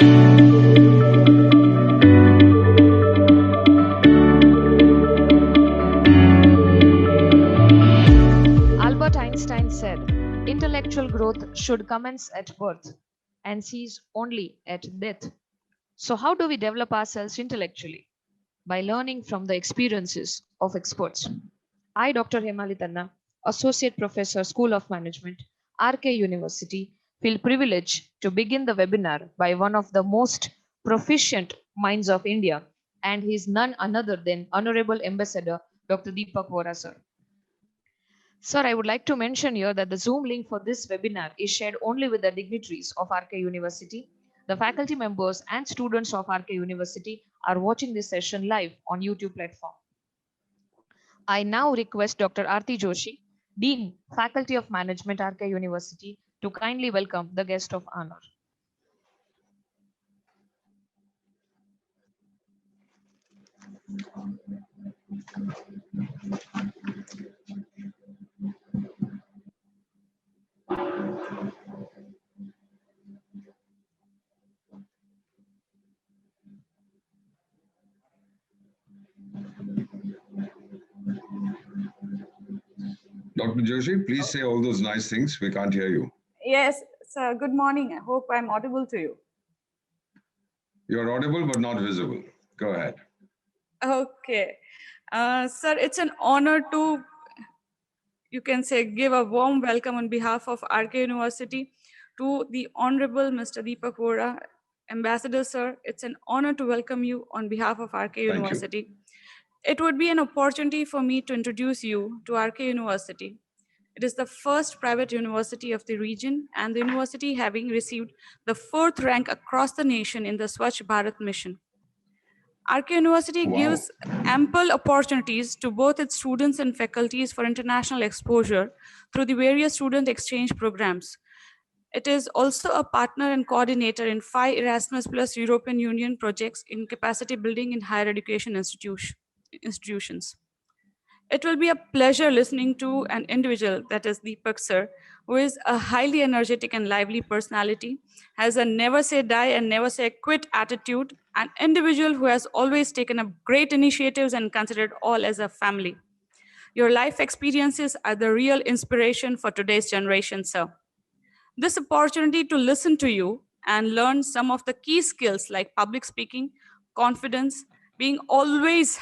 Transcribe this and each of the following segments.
Albert Einstein said, intellectual growth should commence at birth and cease only at death. So, how do we develop ourselves intellectually? By learning from the experiences of experts. I, Dr. Hemalitanna, Associate Professor, School of Management, RK University, feel privileged to begin the webinar by one of the most proficient minds of India, and he is none other than Honorable Ambassador Dr. Deepak Vohra, sir. Sir, I would like to mention here that the Zoom link for this webinar is shared only with the dignitaries of RK University. The faculty members and students of RK University are watching this session live on YouTube platform. I now request Dr. Aarti Joshi, Dean, Faculty of Management, RK University, to kindly welcome the guest of honor. Dr. Joshi, please say all those nice things. We can't hear you. Yes, sir. Good morning. I hope I'm audible to you. You're audible but not visible. Go ahead. Okay. Sir, it's an honor to, you can say, give a warm welcome on behalf of RK University to the Honorable Mr. Deepak Vohra, Ambassador, sir. It's an honor to welcome you on behalf of RK University. It would be an opportunity for me to introduce you to RK University. It is the first private university of the region, and the university having received the 4th rank across the nation in the Swachh Bharat mission. RK University gives ample opportunities to both its students and faculties for international exposure through the various student exchange programs. It is also a partner and coordinator in 5 Erasmus Plus European Union projects in capacity building in higher education institutions. It will be a pleasure listening to an individual, that is Deepak sir, who is a highly energetic and lively personality, has a never say die and never say quit attitude, an individual who has always taken up great initiatives and considered all as a family. Your life experiences are the real inspiration for today's generation, sir. This opportunity to listen to you and learn some of the key skills like public speaking, confidence, being always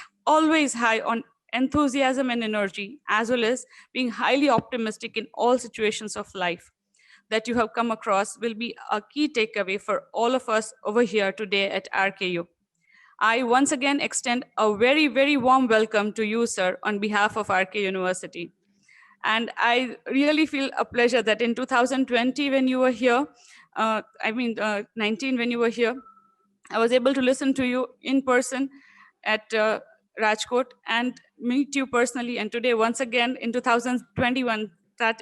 high on enthusiasm and energy, as well as being highly optimistic in all situations of life that you have come across will be a key takeaway for all of us over here today at RKU. I once again extend a very, very warm welcome to you, sir, on behalf of RK University. And I really feel a pleasure that in 2020, when you were here, 19 when you were here, I was able to listen to you in person at Rajkot and meet you personally. And today, once again, in 2021,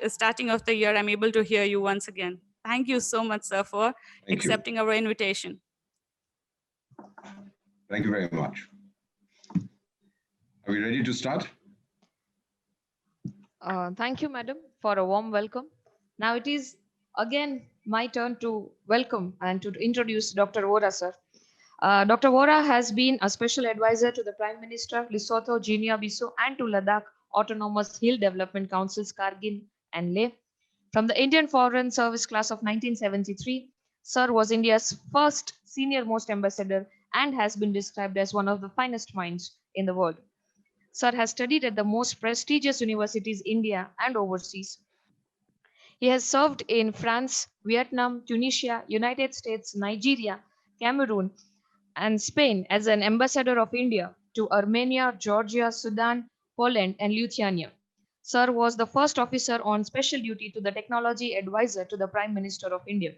starting of the year, I'm able to hear you once again. Thank you so much, sir, for accepting our invitation. Thank you very much. Are we ready to start? Thank you, madam, for a warm welcome. Now it is again my turn to welcome and to introduce Dr. Vohra, sir. Dr. Vohra has been a special advisor to the Prime Minister, Lesotho, Guinea-Bissau, and to Ladakh Autonomous Hill Development Council's Kargil and Leh. From the Indian Foreign Service class of 1973, Sir was India's first senior-most ambassador and has been described as one of the finest minds in the world. Sir has studied at the most prestigious universities in India and overseas. He has served in France, Vietnam, Tunisia, United States, Nigeria, Cameroon, and Spain as an ambassador of India to Armenia, Georgia, Sudan, Poland, and Lithuania. Sir was the first officer on special duty to the technology advisor to the Prime Minister of India.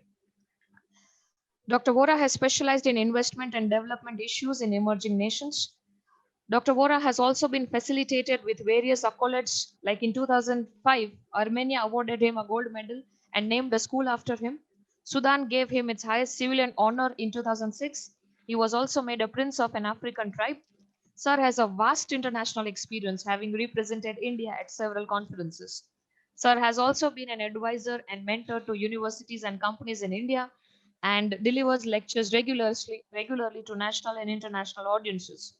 Dr. Vohra has specialized in investment and development issues in emerging nations. Dr. Vohra has also been facilitated with various accolades, like in 2005, Armenia awarded him a gold medal and named a school after him. Sudan gave him its highest civilian honor in 2006. He was also made a prince of an African tribe. Sir has a vast international experience, having represented India at several conferences. Sir has also been an advisor and mentor to universities and companies in India. and delivers lectures regularly to national and international audiences.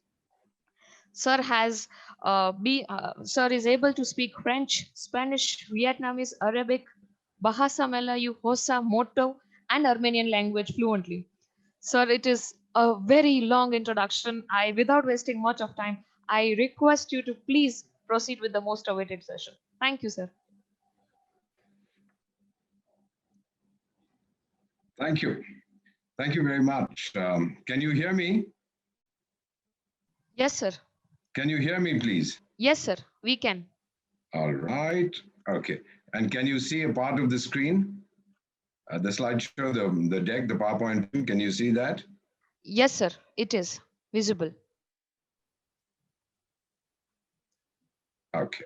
Sir is able to speak French, Spanish, Vietnamese, Arabic, Bahasa Melayu, Hosa, Moto, and Armenian language fluently. Sir, it is a very long introduction. Without wasting much of time, I request you to please proceed with the most awaited session. Thank you, sir. Thank you. Thank you very much. Can you hear me? Yes, sir. Can you hear me, please? Yes, sir. We can. All right. Okay. And can you see a part of the screen? The slideshow, the deck, the PowerPoint, can you see that? Yes, sir. It is visible. Okay.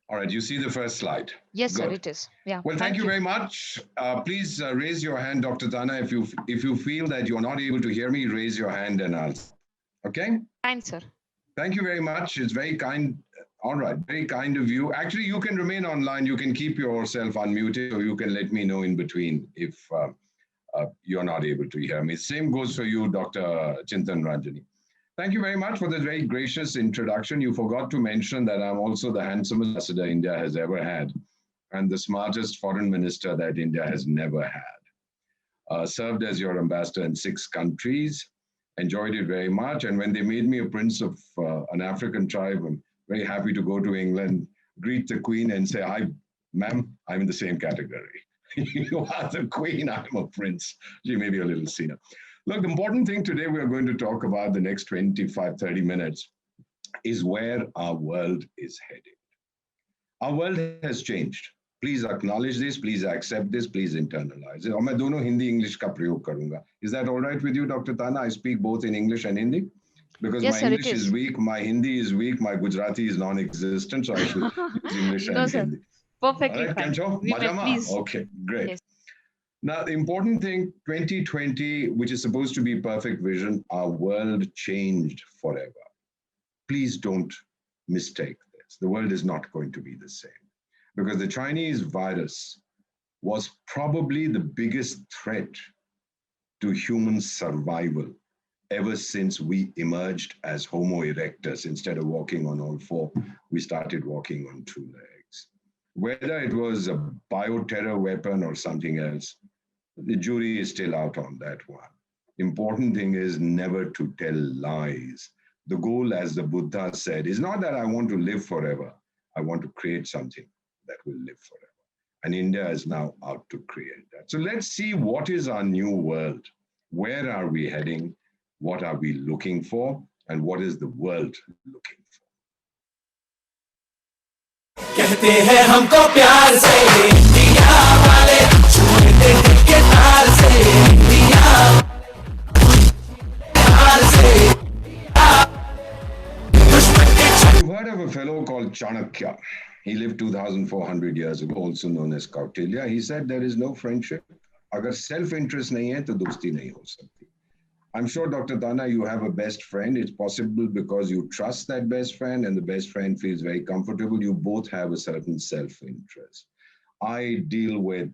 All right. You see the first slide? Yes, Good. sir. It is. Yeah. Well, thank you very much. Please raise your hand, Dr. Tana. If you feel that you're not able to hear me, raise your hand and I'll. Okay? Fine, sir. Thank you very much. It's very kind. All right, very kind of you. Actually, you can remain online. You can keep yourself unmuted, or you can let me know in between if you're not able to hear me. Same goes for you, Dr. Chintan Ranjani. Thank you very much for this very gracious introduction. You forgot to mention that I'm also the handsomest ambassador India has ever had and the smartest foreign minister that India has never had. Served as your ambassador in 6 countries, enjoyed it very much. And when they made me a prince of an African tribe, I'm very happy to go to England, greet the Queen and say, hi, ma'am, I'm in the same category. You are the Queen, I'm a prince. She may be a little senior. Look, the important thing today we are going to talk about the next 25, 30 minutes is where our world is headed. Our world has changed. Please acknowledge this, please accept this, please internalize it. और मैं दोनों Hindi English का प्रयोग करूंगा. Is that all right with you, Dr. Tana? I speak both in English and Hindi because yes, my sir, English is weak, my Hindi is weak, my Gujarati is non-existent, so I should use English and sir. Hindi. Perfectly All right, fine. We may please. Okay, great. Yes. Now, the important thing, 2020, which is supposed to be perfect vision, our world changed forever. Please don't mistake this. The world is not going to be the same because the Chinese virus was probably the biggest threat to human survival ever since we emerged as Homo erectus. Instead of walking on all 4, we started walking on 2 legs. Whether it was a bioterror weapon or something else, the jury is still out on that one. Important thing is never to tell lies. The goal, as the Buddha said, is not that I want to live forever. I want to create something that will live forever. And India is now out to create that. So let's see what is our new world. Where are we heading? What are we looking for? And what is the world looking for? कहते हैं हमको प्यार से India वाले छूते हैं के तार से इंडिया तार से You've heard of a fellow called Chanakya. He lived 2,400 years ago, also known as Kautilya. He said there is no friendship. अगर self-interest नहीं है तो दोस्ती नहीं हो सकती. I'm sure, Dr. Tana, you have a best friend. It's possible because you trust that best friend and the best friend feels very comfortable. You both have a certain self-interest. I deal with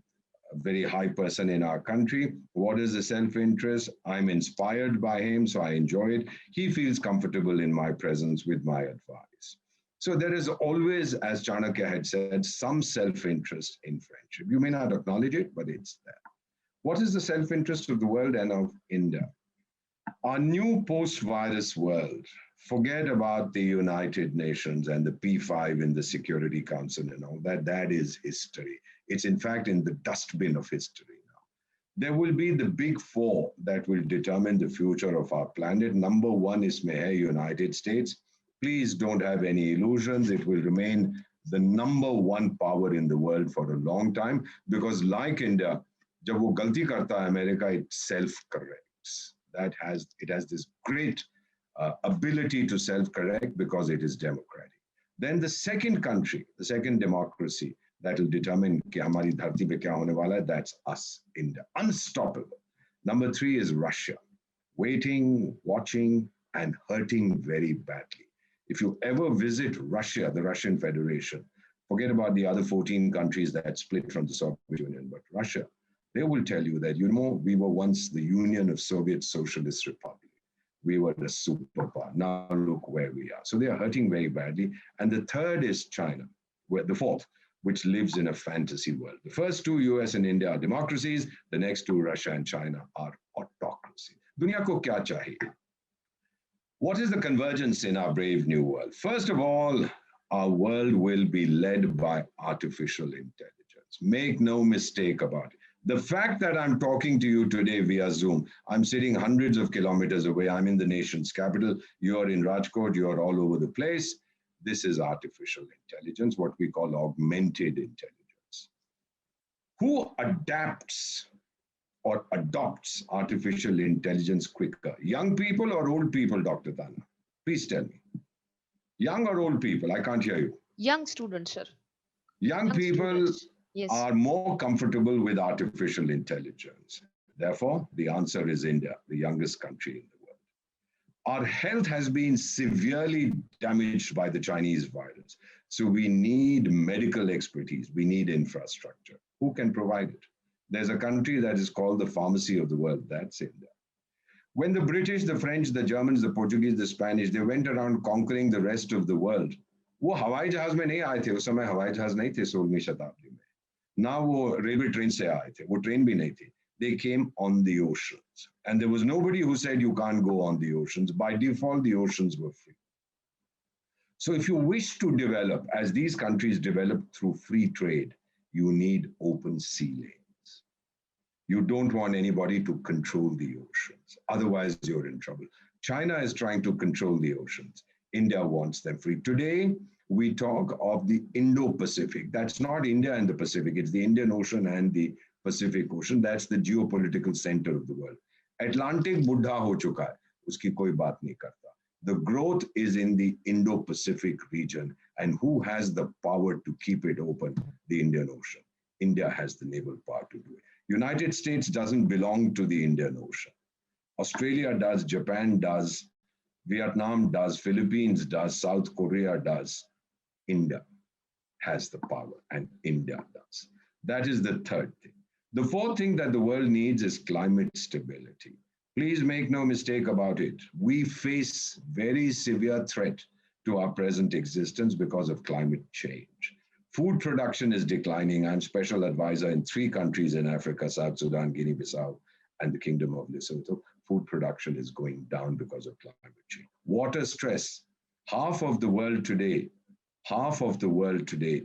a very high person in our country. What is the self-interest? I'm inspired by him, so I enjoy it. He feels comfortable in my presence with my advice. So there is always, as Chanakya had said, some self-interest in friendship. You may not acknowledge it, but it's there. What is the self-interest of the world and of India? Our new post-virus world, forget about the United Nations and the P5 in the Security Council and all that. That is history. It's in fact in the dustbin of history now. There will be the big 4 that will determine the future of our planet. Number 1 is United States. Please don't have any illusions. It will remain the number 1 power in the world for a long time because like India, जब वो गलती करता है America, it self-corrects. It has this great ability to self-correct because it is democratic. Then the second country, the second democracy that will determine कि हमारी धरती पे क्या होने वाला है, that's us, India, unstoppable. Number 3 is Russia, waiting, watching, and hurting very badly. If you ever visit Russia, the Russian Federation, forget about the other 14 countries that split from the Soviet Union, but Russia, They will tell you that, we were once the Union of Soviet Socialist Republic. We were a superpower. Now look where we are. So they are hurting very badly. And the third is China, the fourth, which lives in a fantasy world. The first two, US and India, are democracies. The next two, Russia and China, are autocracy. Dunya ko kya chahiye? What is the convergence in our brave new world? First of all, our world will be led by artificial intelligence. Make no mistake about it. The fact that I'm talking to you today via Zoom, I'm sitting hundreds of kilometers away. I'm in the nation's capital. You're in Rajkot. You're all over the place. This is artificial intelligence, what we call augmented intelligence. Who adapts or adopts artificial intelligence quicker? Young people or old people, Dr. Tana? Please tell me. Young or old people? I can't hear you. Young students, sir. Young people yes, are more comfortable with artificial intelligence. Therefore, the answer is India, the youngest country in the world. Our health has been severely damaged by the Chinese virus. So we need medical expertise. We need infrastructure. Who can provide it? There's a country that is called the pharmacy of the world. That's India. When the British, the French, the Germans, the Portuguese, the Spanish, they went around conquering the rest of the world, वो हवाई जहाज में नहीं आए थे. उस समय हवाई जहाज नहीं थे 16वीं शताब्दी में. ना वो रेलवे ट्रेन से आए थे. वो ट्रेन भी नहीं थी. They came on the oceans. And there was nobody who said you can't go on the oceans. By default, the oceans were free. So if you wish to develop, as these countries developed through free trade, you need open sea lanes. You don't want anybody to control the oceans. Otherwise, you're in trouble. China is trying to control the oceans. India wants them free. Today, we talk of the Indo-Pacific. That's not India and the Pacific. It's the Indian Ocean and the Pacific Ocean. That's the geopolitical center of the world. Atlantic buddha ho chuka hai. Uski koi baat nahi karta. The growth is in the Indo-Pacific region. And who has the power to keep it open? The Indian Ocean. India has the naval power to do it. United States doesn't belong to the Indian Ocean. Australia does, Japan does, Vietnam does, Philippines does, South Korea does. India has the power, and India does. That is the third thing. The fourth thing that the world needs is climate stability. Please make no mistake about it. We face very severe threat to our present existence because of climate change. Food production is declining. I'm special advisor in 3 countries in Africa, South Sudan, Guinea-Bissau, and the Kingdom of Lesotho. Food production is going down because of climate change. Water stress. Half of the world today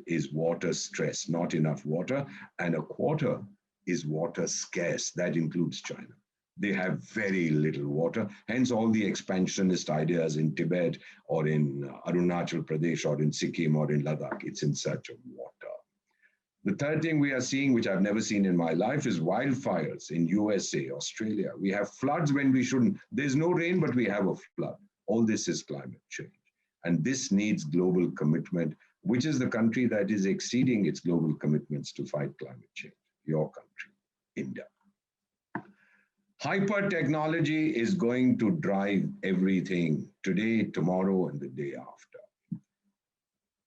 is water stress, not enough water, and a quarter is water scarce. That includes China. They have very little water, hence all the expansionist ideas in Tibet or in Arunachal Pradesh or in Sikkim or in Ladakh. It's in search of water. The third thing we are seeing, which I've never seen in my life, is wildfires in USA, Australia. We have floods when we shouldn't. There's no rain, but we have a flood. All this is climate change. And this needs global commitment, which is the country that is exceeding its global commitments to fight climate change. Your country, India. Hyper technology is going to drive everything today, tomorrow, and the day after.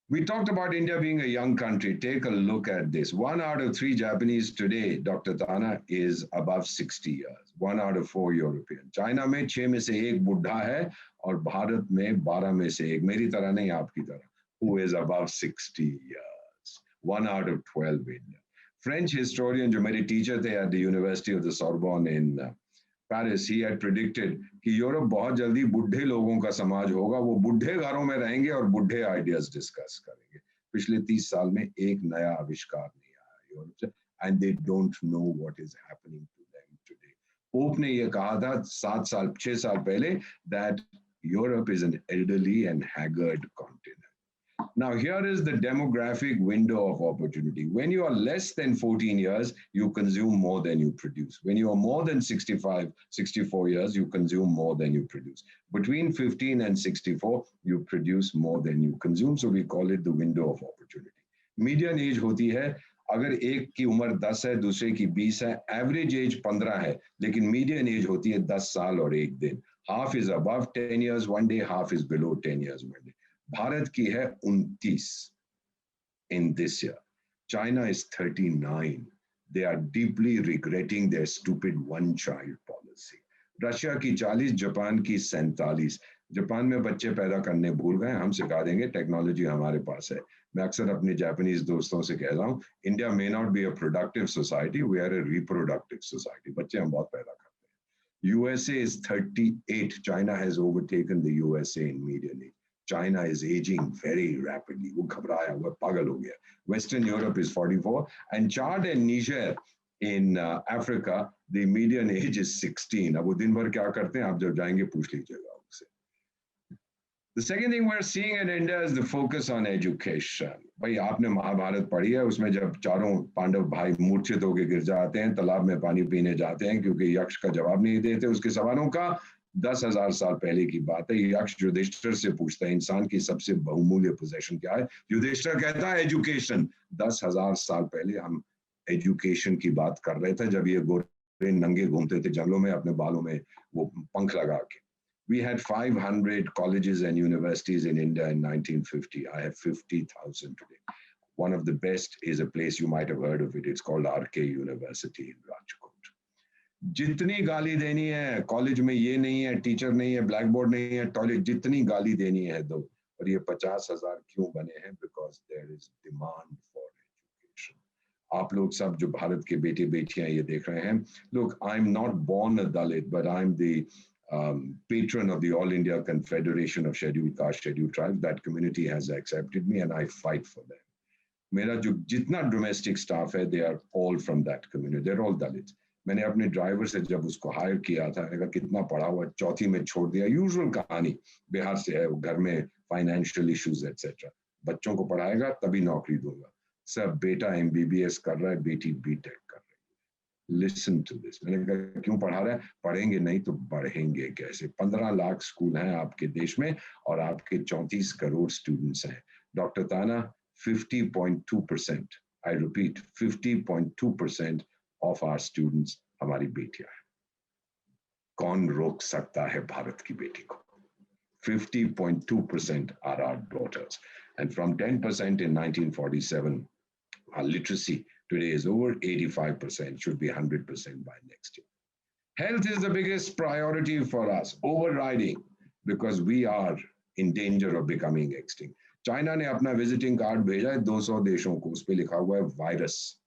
We talked about India being a young country. Take a look at this. 1 out of 3 Japanese today, Dr. Tana, is above 60 years. 1 out of 4 European. China में 6 में से 1 बुढ़ा है और भारत में 12 में से 1. मेरी तरह नहीं, आपकी तरह. Who is above 60 years. 1 out of 12 Indian. French historian, जो मेरे teacher थे at the University of the Sorbonne in Paris, he had predicted कि यूरोप बहुत जल्दी बुढ़े लोगों का समाज होगा. वो बुढ़े घरों में रहेंगे और बुढ़े आइडियाज डिस्कस करेंगे. पिछले 30 साल में एक नया आविष्कार नहीं आया यूरोप से, and they don't know what is happening to them today. Pope ने ये कहा था 6 साल पहले that Europe is an elderly and haggard continent. Now, here is the demographic window of opportunity. When you are less than 14 years, you consume more than you produce. When you are more than 65, 64 years, you consume more than you produce. Between 15 and 64, you produce more than you consume. So we call it the window of opportunity. Median age होती है, अगर एक की उम्र 10 है, दूसरे की 20 है, average age 15 है, लेकिन median age होती है 10 साल और 1 दिन. Half is above 10 years one day, half is below 10 years one day. Bharat की है 29 in this year. China is 39. They are deeply regretting their stupid one-child policy. Russia की 40, जापान की 47. जापान में बच्चे पैदा करने भूल गए, हम सिखा देंगे, टेक्नोलॉजी हमारे पास है. मैं अक्सर अपने जापानीज दोस्तों से कह रहा हूँ, India may not be a productive society, we are a reproductive society. बच्चे हम बहुत पैदा करते हैं. USA is 38. China has overtaken the USA in median age. China is aging very rapidly. वो घबराया हुआ, पागल हो गया. Western Europe is 44, and Chad and Niger in Africa, the median age is 16. अब वो दिन भर क्या करते हैं, आप जब जाएंगे पूछ लीजिएगा उनसे. The second thing we're seeing in India is the focus on education. भाई आपने महाभारत पढ़ी है, उसमें जब चारों पांडव भाई मूर्छित होकर गिर जाते हैं, तालाब में पानी पीने जाते हैं क्योंकि यक्ष का जवाब नहीं देते उसके सवालों का. 10,000 साल पहले की बात है. यक्ष युधिष्ठिर से पूछता है इंसान की सबसे बहुमूल्य पोजेशन क्या है. युधिष्ठिर कहता है एजुकेशन. 10,000 साल पहले हम एजुकेशन की बात कर रहे थे जब ये गोरे नंगे घूमते थे जंगलों में अपने बालों में वो पंख लगा के. We had 500 colleges and universities in India in 1950. I have 50,000 today. One of the best is a place you might have heard of it. It's called RK University in Rajkot. जितनी गाली देनी है, कॉलेज में ये नहीं है, teacher नहीं है, ब्लैक बोर्ड नहीं है, टॉयलेट, जितनी गाली देनी है दो. और ये 50,000 क्यों बने हैं? Because there is demand for education. आप लोग सब जो भारत के बेटे बेटियां ये देख रहे हैं, look, I'm not born a Dalit, but I'm the patron of the All India Confederation of Scheduled Caste, Scheduled Tribes. That community has accepted me and I fight for them. मेरा जो जितना domestic staff है, they are all from that community. They're all Dalits. मैंने अपने driver से जब उसको higher किया था, मैंने कहा कितना पढ़ा हुआ, चौथी में छोड़ दिया. यूजुअल कहानी, बिहार से है, घर में फाइनेंशियल इश्यूज एटसेट्रा. बच्चों को पढ़ाएगा तभी नौकरी दूंगा. सब बेटा MBBS कर रहा है, बेटी BTech कर रही है. Listen to this. मैंने कहा क्यों पढ़ा रहा है? पढ़ेंगे नहीं तो बढ़ेंगे कैसे? 15 लाख स्कूल हैं आपके देश में और आपके 34 करोड़ स्टूडेंट्स हैं. डॉक्टर ताना, 50.2%, I repeat, 50.2% of our students हमारी बेटियां हैं. कौन रोक सकता है भारत की बेटी को? 50.2% are our daughters. And from 10% in 1947, our literacy today is over 85%, should be 100% by next year. Health is the biggest priority for us, overriding, because we are in danger of becoming extinct. China ने अपना visiting card भेजा है 200 देशों को, उस पे लिखा हुआ है virus.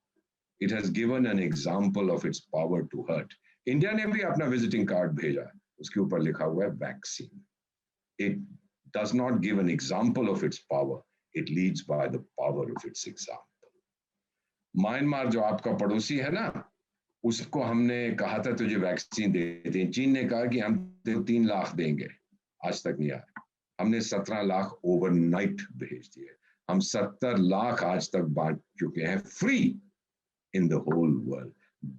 It has given an example of its power to hurt. India ने भी अपना visiting card भेजा है, उसके ऊपर लिखा हुआ है vaccine. It does not give an example of its power, it leads by the power of its example. Myanmar जो आपका पड़ोसी है ना, उसको हमने कहा था तुझे वैक्सीन देते हैं. चीन ने कहा कि हम 3 लाख देंगे, आज तक नहीं आया. हमने 17 लाख ओवरनाइट भेज दिए. हम 70 लाख आज तक बांट चुके हैं free in the whole world.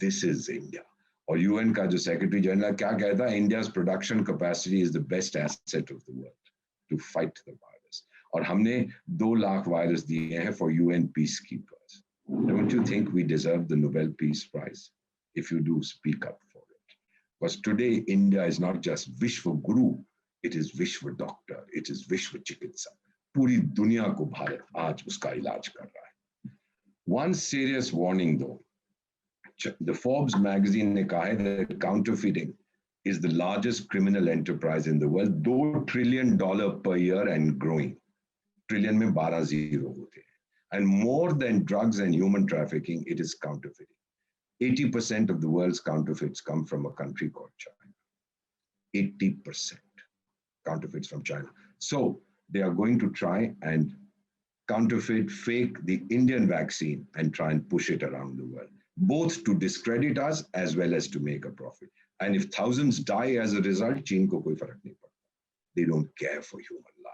This is India. और यूएन का जो सेक्रेटरी जनरल क्या कहता है, India's production capacity is the best asset of the world to fight the virus. और हमने 2 लाख वायरस दिए हैं for UN peace keepers. Don't you think we deserve the Nobel Peace Prize? If you do, speak up for it. Because today, India is not just Vishwa Guru, it is Vishwa Doctor, it is Vishwa Chikitsa. पूरी दुनिया को भारत आज उसका इलाज कर रहा है. One serious warning though, the Forbes magazine ने कहा है that counterfeiting is the largest criminal enterprise in the world. $2 trillion per year and growing. Trillion में 12 zero होते हैं. And more than drugs and human trafficking, it is counterfeiting. 80% of the world's counterfeits come from a country called China. 80% counterfeits from China. So they are going to try and counterfeit, fake the Indian vaccine and try and push it around the world, both to discredit us as well as to make a profit. And if thousands die as a result, China ko koi farak nahi padta. They don't care for human life.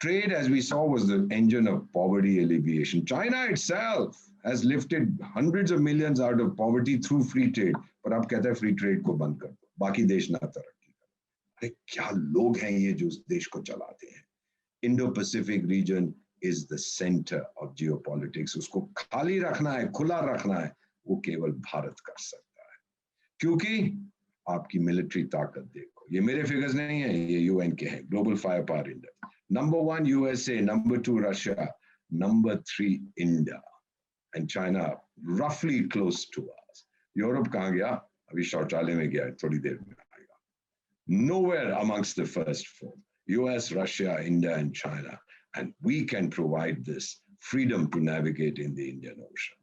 Trade, as we saw, was the engine of poverty alleviation. China itself has lifted hundreds of millions out of poverty through free trade. पर अब कहता है free trade को बंद कर दो, बाकी देश ना तरक्की करें. अरे क्या लोग हैं ये जो उस देश को चलाते हैं. Indo-Pacific region is the center of geopolitics. उसको खाली रखना है, खुला रखना है, वो केवल भारत कर सकता है. क्योंकि आपकी मिलिट्री ताकत देखो, ये मेरे फिगर्स नहीं है, ये यूएन के हैं. Global fire power index, Number 1 USA, number 2 Russia, number 3 India, and China roughly close to us. Europe कहाँ गया? अभी शौचालय में गया है, थोड़ी देर में आएगा. Nowhere amongst the first four. US, Russia, India, and China. And we can provide this freedom to navigate in the Indian Ocean.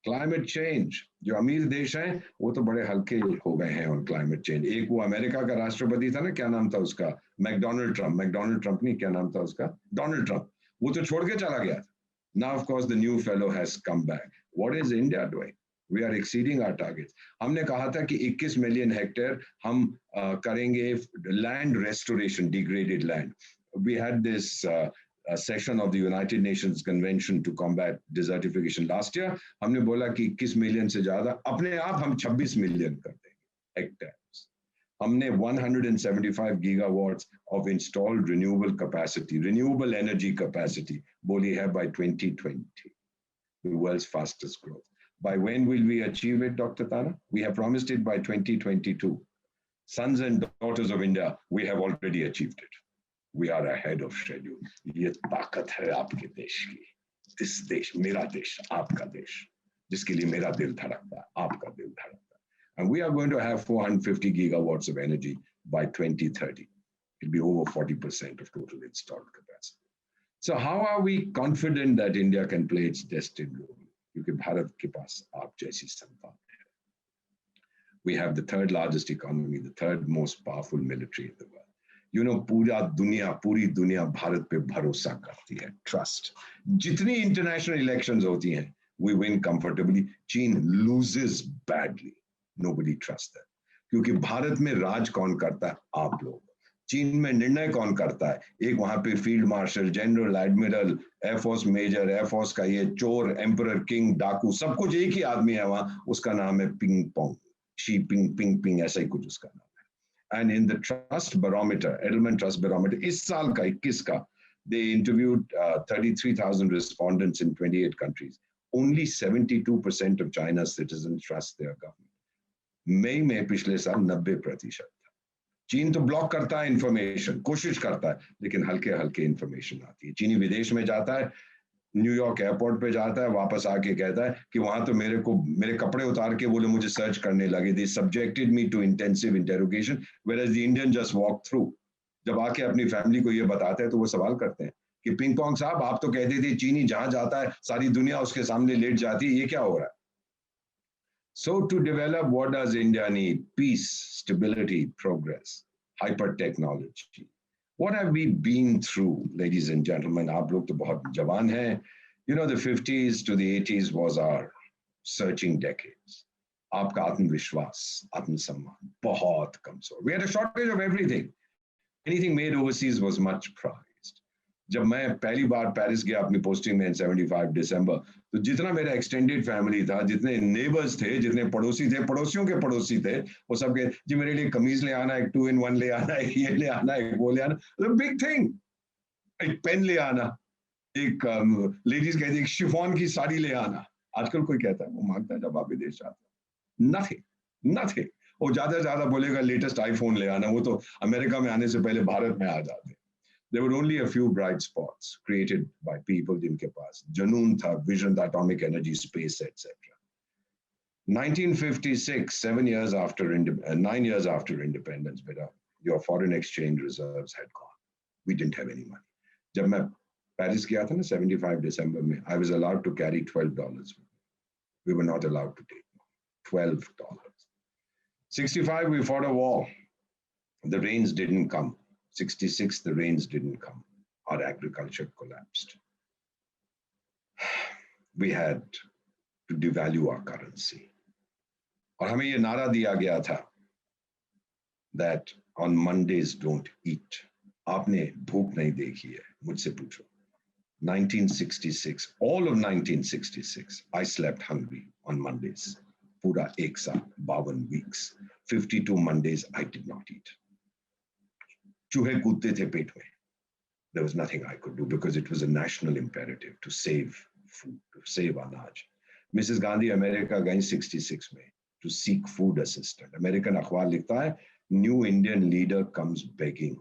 Climate change, जो अमीर देश हैं वो तो बड़े हल्के हो गए हैं on climate change. एक वो अमेरिका का राष्ट्रपति था ना, क्या नाम था उसका? मैकडोनल्ड ट्रम्प नहीं, क्या नाम था उसका? Donald Trump. वो तो छोड़ के चला गया था. Now, of course, the new fellow has come back. What is India doing? We are exceeding our targets. हमने कहा था कि 21 million hectare हम करेंगे land restoration, degraded land. We had this a session of the United Nations Convention to combat desertification last year. हमने बोला कि 21 million से ज़्यादा, अपने आप हम 26 million कर देंगे hectares. हमने 175 gigawatts of installed renewable capacity, renewable energy capacity, बोली है by 2020, the world's fastest growth. By when will we achieve it, Dr. Tana? We have promised it by 2022. Sons and daughters of India, we have already achieved it. We are ahead of schedule. ये ताकत है आपके देश की. इस देश, मेरा देश, आपका देश, जिसके लिए मेरा दिल धड़कता है, आपका दिल धड़कता है. And we are going to have 450 gigawatts of energy by 2030. It'll be over 40% of total installed capacity. So how are we confident that India can play its destined role? क्योंकि भारत के पास आप जैसी संतान है. We have the third largest economy, the third most powerful military in the world. You know, पूरी दुनिया भारत पे भरोसा करती है. Trust. जितनी international elections होती हैं, we win comfortably. China loses badly. Nobody trusts them. क्योंकि भारत में राज कौन करता है? आप लोग. चीन में निर्णय कौन करता है? एक वहां पे field marshal, general, admiral, air force major, air force का ये चोर, एम्परर, किंग, डाकू, सब कुछ एक ही आदमी है वहां. उसका नाम है ping pong, she ping ping ping, ऐसा ही कुछ उसका नाम है. And in the trust barometer, Edelman Trust Barometer, इस साल का 21 का, they interviewed 33,000 respondents in 28 countries. Only 72% of China's citizens trust their government. मई में पिछले साल 90% था. चीन तो ब्लॉक करता है इंफॉर्मेशन, कोशिश करता है, लेकिन हल्के हल्के इंफॉर्मेशन आती है. चीनी विदेश में जाता है, न्यूयॉर्क एयरपोर्ट पे जाता है, वापस आके कहता है कि वहां तो मेरे कपड़े उतार के बोले मुझे सर्च करने लगे. They subjected me to intensive interrogation, whereas the Indian just walked through. जब आके अपनी फैमिली को ये बताते हैं तो वो सवाल करते हैं कि पिंग पोंग साहब, आप तो कहते थे चीनी जहां जाता है सारी दुनिया उसके सामने लेट जाती है, ये क्या हो रहा है? So to develop, what does India need? Peace, stability, progress, hyper technology. What have we been through, ladies and gentlemen? आप लोग तो बहुत जवान हैं. You know, the 50s to the 80s was our searching decades. आपका आत्मविश्वास, आत्मसम्मान बहुत कमजोर. We had a shortage of everything. Anything made overseas was much prized. जब मैं पहली बार पेरिस गया अपनी पोस्टिंग में 75 दिसंबर, तो जितना मेरा एक्सटेंडेड फैमिली था, जितने नेबर्स थे, जितने पड़ोसी थे, पड़ोसियों के पड़ोसी थे, वो सब के जी मेरे लिए कमीज ले आना, एक 2-in-1 ले आना, एक ये ले आना, एक वो ले आना. Big thing. एक पेन ले आना, एक लेडीज कहती एक शिफॉन की साड़ी ले आना. आजकल कोई कहता है, वो मांगता है जब आप विदेश जाते हैं. नथिंग. वो ज्यादा बोलेगा लेटेस्ट आईफोन ले आना. वो तो अमेरिका में आने से पहले भारत में आ जाते. There were only a few bright spots created by people जिनके पास जनून था, vision, atomic energy, space, etc. 1956, 9 years after independence, beta, your foreign exchange reserves had gone. We didn't have any money. जब मैं पेरिस गया था ना 75 दिसंबर में, I was allowed to carry $12. We were not allowed to take $12. 65, we fought a war. The rains didn't come. 66, the rains didn't come. Our agriculture collapsed. We had to devalue our currency. और हमें ये नारा दिया गया था that on Mondays don't eat. आपने भूख नहीं देखी है, मुझसे पूछो. 1966, all of 1966, I slept hungry on Mondays. पूरा एक साल, 52 weeks. 52 Mondays, I did not eat. चूहे कूदते थे पेट में. There was nothing I could do because it was a national imperative to save food, to save अनाज. Mrs. Gandhi अमेरिका गई 66 में to seek food assistance. American अखबार लिखता है, new Indian leader comes begging.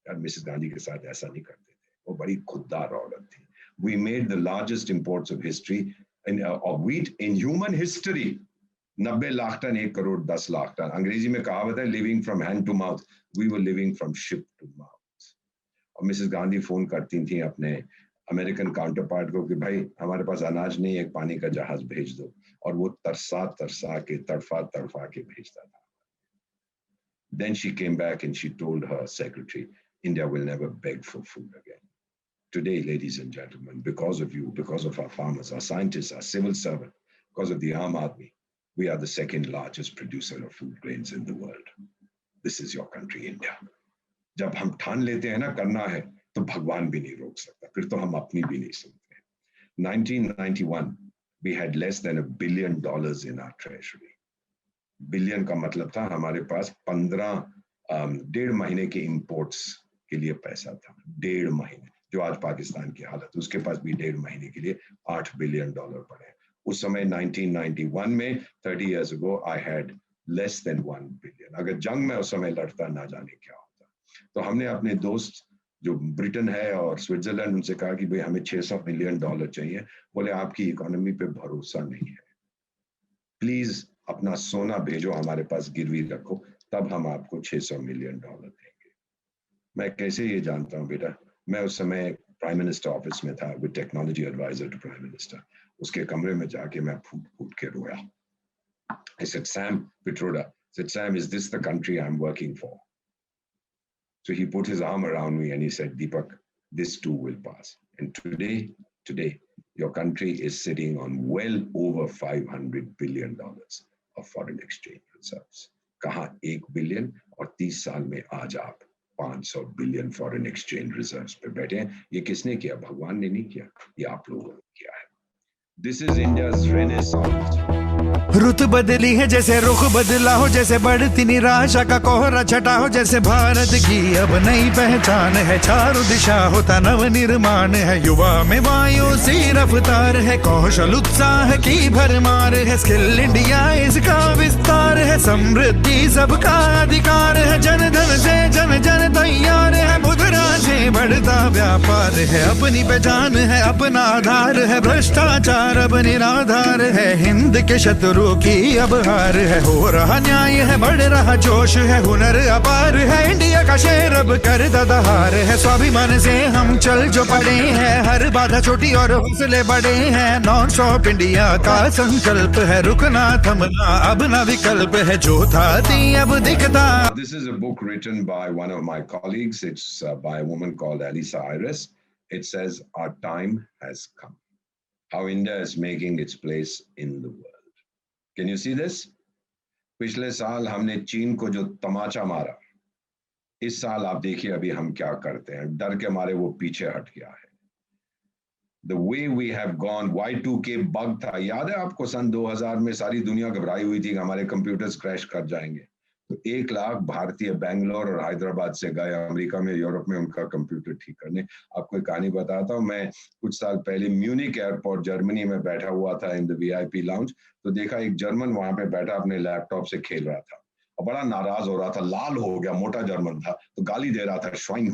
यार मिसेस गांधी के साथ ऐसा नहीं करते थे. वो बड़ी खुददार औरत थी. We made the largest imports of history of wheat in human history. 90 lakh ton, 1 crore 10 lakh ton. अंग्रेजी में कहावत है, living from hand to mouth. We were living from ship to mouth. और मिसेस गांधी फोन करती थी अपने अमेरिकन काउंटरपार्ट को कि भाई हमारे पास अनाज नहीं है, एक पानी का जहाज भेज दो. और वो तरसा तरसा के, तड़फा तड़फा के भेजता था. Then she came back and she told her secretary, India will never beg for food again. Today, ladies and gentlemen, because of you, because of our farmers, our scientists, our civil servants, because of the Aam Aadmi, we are the second largest producer of food grains in the world. This is your country, India. जब हम ठान लेते हैं ना करना है, तो भगवान भी नहीं रोक सकता. फिर तो हम अपनी भी नहीं सुनते. 1991, we had less than $1 billion in our treasury. Billion का मतलब था हमारे पास 1.5 महीने के इंपोर्ट्स के लिए पैसा था. 1.5 महीने, जो आज पाकिस्तान की हालत, उसके पास भी 1.5 महीने के लिए $8 billion पड़े. उस समय 1991 में, 30 years ago, I had less than $1 billion. अगर जंग में उस समय लड़ता, ना जाने क्या होता. तो हमने अपने दोस्त जो ब्रिटेन है और स्विट्जरलैंड, उनसे कहा कि भाई हमें $600 million चाहिए. बोले आपकी इकोनॉमी पे भरोसा नहीं है, प्लीज अपना सोना भेजो, हमारे पास गिरवी रखो, तब हम आपको $600 million देंगे. मैं कैसे ये जानता हूँ बेटा? मैं उस समय प्राइम मिनिस्टर ऑफिस में था, with technology adviser to prime minister. उसके कमरे में जाके मैं फूट फूट के रोया. I said, Sam Pitroda, said, Sam, is this the country I'm working for? So he put his arm around me and he said, Deepak, this too will pass. And today, your country is sitting on well over $500 billion of foreign exchange reserves. कहाँ 1 billion और 30 साल में आज आप 500 billion foreign exchange reserves पे बैठे हैं. ये किसने किया? भगवान ने नहीं किया, ये आप लोगों ने किया है. This is India's renaissance. रुत बदली है जैसे रुख बदला हो, जैसे बढ़ती निराशा का कोहरा छटा हो, जैसे भारत की अब नई पहचान है. चारों दिशा होता नव निर्माण है. युवा में वायु सी रफ्तार है, कौशल उत्साह की भरमार है. स्किल इंडिया इसका विस्तार है, समृद्धि सबका अधिकार है. जन धन से जन जन तैयार है, मुद्रा से बढ़ता व्यापार है. अपनी पहचान है, अपना आधार है, भ्रष्टाचार अब निराधार है. हिंद के शत्रु की अब हार है, हो रहा न्याय है, बढ़ रहा जोश है, हुनर अपार है. इंडिया का शेर अब कर दहार है. स्वाभिमान से हम चल जो पड़े हैं, हर बाधा छोटी और हौसले बड़े हैं. नॉन स्टॉप इंडिया का संकल्प है, रुकना थमना अब ना विकल्प है. जो था थी अब दिखता. This is a book written by one of my colleagues. It's by a woman called Alisa Iris. It says, Our time has come. How India is making its place in the world. Can you see this? पिछले साल हमने चीन को जो तमाचा मारा, इस साल आप देखिए अभी हम क्या करते हैं. डर के मारे वो पीछे हट गया है. The way we have gone, Y2K bug था, याद है आपको? सन 2000 में सारी दुनिया घबराई हुई थी कि हमारे कंप्यूटर्स क्रैश कर जाएंगे. तो 1 लाख भारतीय बेंगलोर और हैदराबाद से गए अमेरिका में, यूरोप में उनका कंप्यूटर ठीक करने. आपको एक कहानी बताता हूँ. मैं कुछ साल पहले म्यूनिक एयरपोर्ट जर्मनी में बैठा हुआ था इन द VIP लाउंज. तो देखा एक जर्मन वहां पे बैठा अपने लैपटॉप से खेल रहा था और बड़ा नाराज हो रहा था, लाल हो गया, मोटा जर्मन था, तो गाली दे रहा था, श्वाइन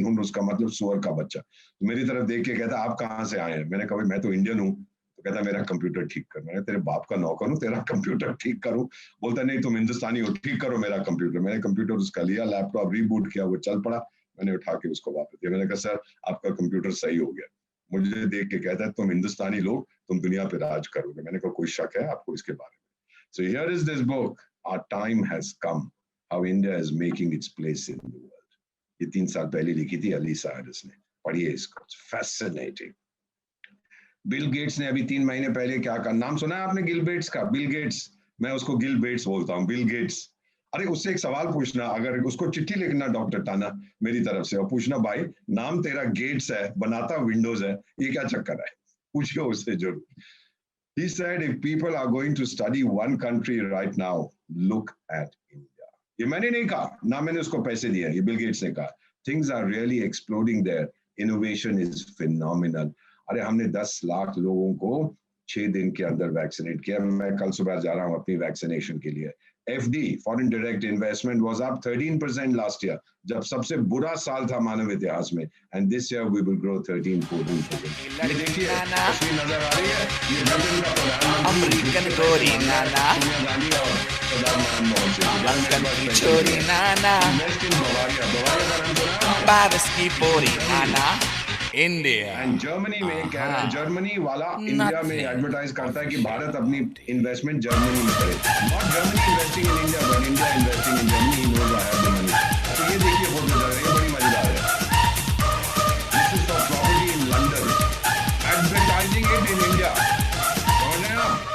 हुंड, उसका मतलब सुअर का बच्चा. तो मेरी तरफ देख के कहता, आप कहाँ से आए हैं? मैंने कहा मैं तो इंडियन हूँ. तो कहता मेरा कंप्यूटर ठीक कर. मैंने तेरे बाप का नौकर हूँ, तेरा कंप्यूटर ठीक करूँ? बोलता नहीं तुम हिंदुस्तानी हो, ठीक करो मेरा कंप्यूटर. मैंने कंप्यूटर उसका लिया, लैपटॉप रीबूट किया, वो चल पड़ा. मैंने उठा के उसको वापस दिया. मैंने कहा सर आपका कंप्यूटर सही हो गया. मुझे देख के कहता है तुम हिंदुस्तानी लोग, तुम दुनिया पे राज करोगे. मैंने कहा कोई शक है आपको इसके बारे में? So here is this book, Our Time Has Come, How India is Making Its Place in the World. ये 3 साल पहले लिखी थी अलीसा आयरिस ने. पढ़िए इसको, fascinating. बिल गेट्स ने अभी 3 महीने पहले क्या कहा? नाम सुना है आपने गिल बेट्स का? बिल गेट्स, मैं उसको गिल बेट्स बोलता हूँ, बिल गेट्स. अरे उससे एक सवाल पूछना, अगर उसको चिट्ठी लिखना डॉक्टर टाना मेरी तरफ से, और पूछना भाई नाम तेरा गेट्स है, बनाता विंडोज है, ये क्या चक्कर है? पूछिए उससे जरूर. He said, if people are going to study one country right now, look at India. ये मैंने नहीं कहा, ना मैंने उसको पैसे दिए, ये बिल गेट्स ने कहा. Things are really exploding there. Innovation is phenomenal. अरे हमने 10 लाख लोगों को 6 दिन के अंदर वैक्सीनेट किया। मैं कल सुबह जा रहा हूँ अपनी वैक्सीनेशन के लिए। FD foreign direct investment was up 13% last year, जब सबसे बुरा साल था मानव इतिहास में, and this year we will grow 13-14%। ये देखिए तस्वीर नजर आ रही है, ये ब्रिटेन का प्रधानमंत्री अमेरिकन गोरी नाना, सोनिया गांधी और सरदार मनमोहन सिंह। लंदन की छोरी नाना, इन्वेस्ट इन बवारिया, बवारिया का नाम सुना है? पेरिस की पोरी नाना, इंडिया। एंड जर्मनी में कह रहा है, जर्मनी वाला इंडिया में एडवर्टाइज करता है कि भारत अपनी इन्वेस्टमेंट जर्मनी में करे। Not Germany investing in India, but India investing in Germany. He knows I have the money. तो ये देखिए फोटो चल रही है, बड़ी मजेदार है। This is for property in London, advertising it in India. समझ रहे हैं आप?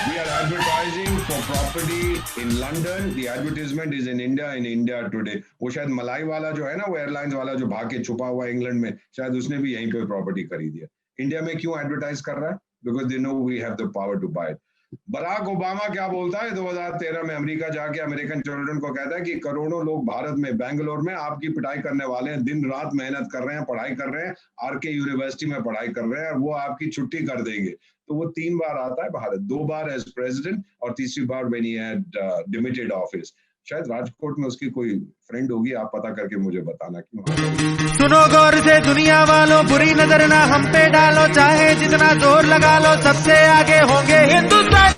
We are advertising for property in London. The advertisement is in India today. वो शायद मलाई वाला जो है ना, वो एयरलाइंस वाला जो भाग के छुपा हुआ इंग्लैंड में, शायद उसने भी यहीं पे प्रॉपर्टी खरीदी है। इंडिया में क्यों एडवर्टाइज कर रहा है? Because they know we have the power to buy it. Barack Obama क्या बोलता है 2013 में अमेरिका जाके अमेरिकन चिल्ड्रन को कहता है कि करोड़ों लोग भारत में, बेंगलोर में आपकी पिटाई करने वाले हैं, दिन रात मेहनत कर रहे हैं, पढ़ाई कर रहे हैं, आरके यूनिवर्सिटी में पढ़ाई कर रहे हैं, और वो आपकी छुट्टी कर देंगे। तो वो 3 बार आता है भारत, 2 बार एज प्रेसिडेंट और तीसरी बार व्हेन ही हैड डिमिटेड ऑफिस। शायद राजकोट में उसकी कोई फ्रेंड होगी, आप पता करके मुझे बताना क्यों। सुनो गौर से दुनिया वालों, बुरी नजर ना हम पे डालो, चाहे जितना जोर लगा लो, सबसे आगे होंगे हिंदुस्तान।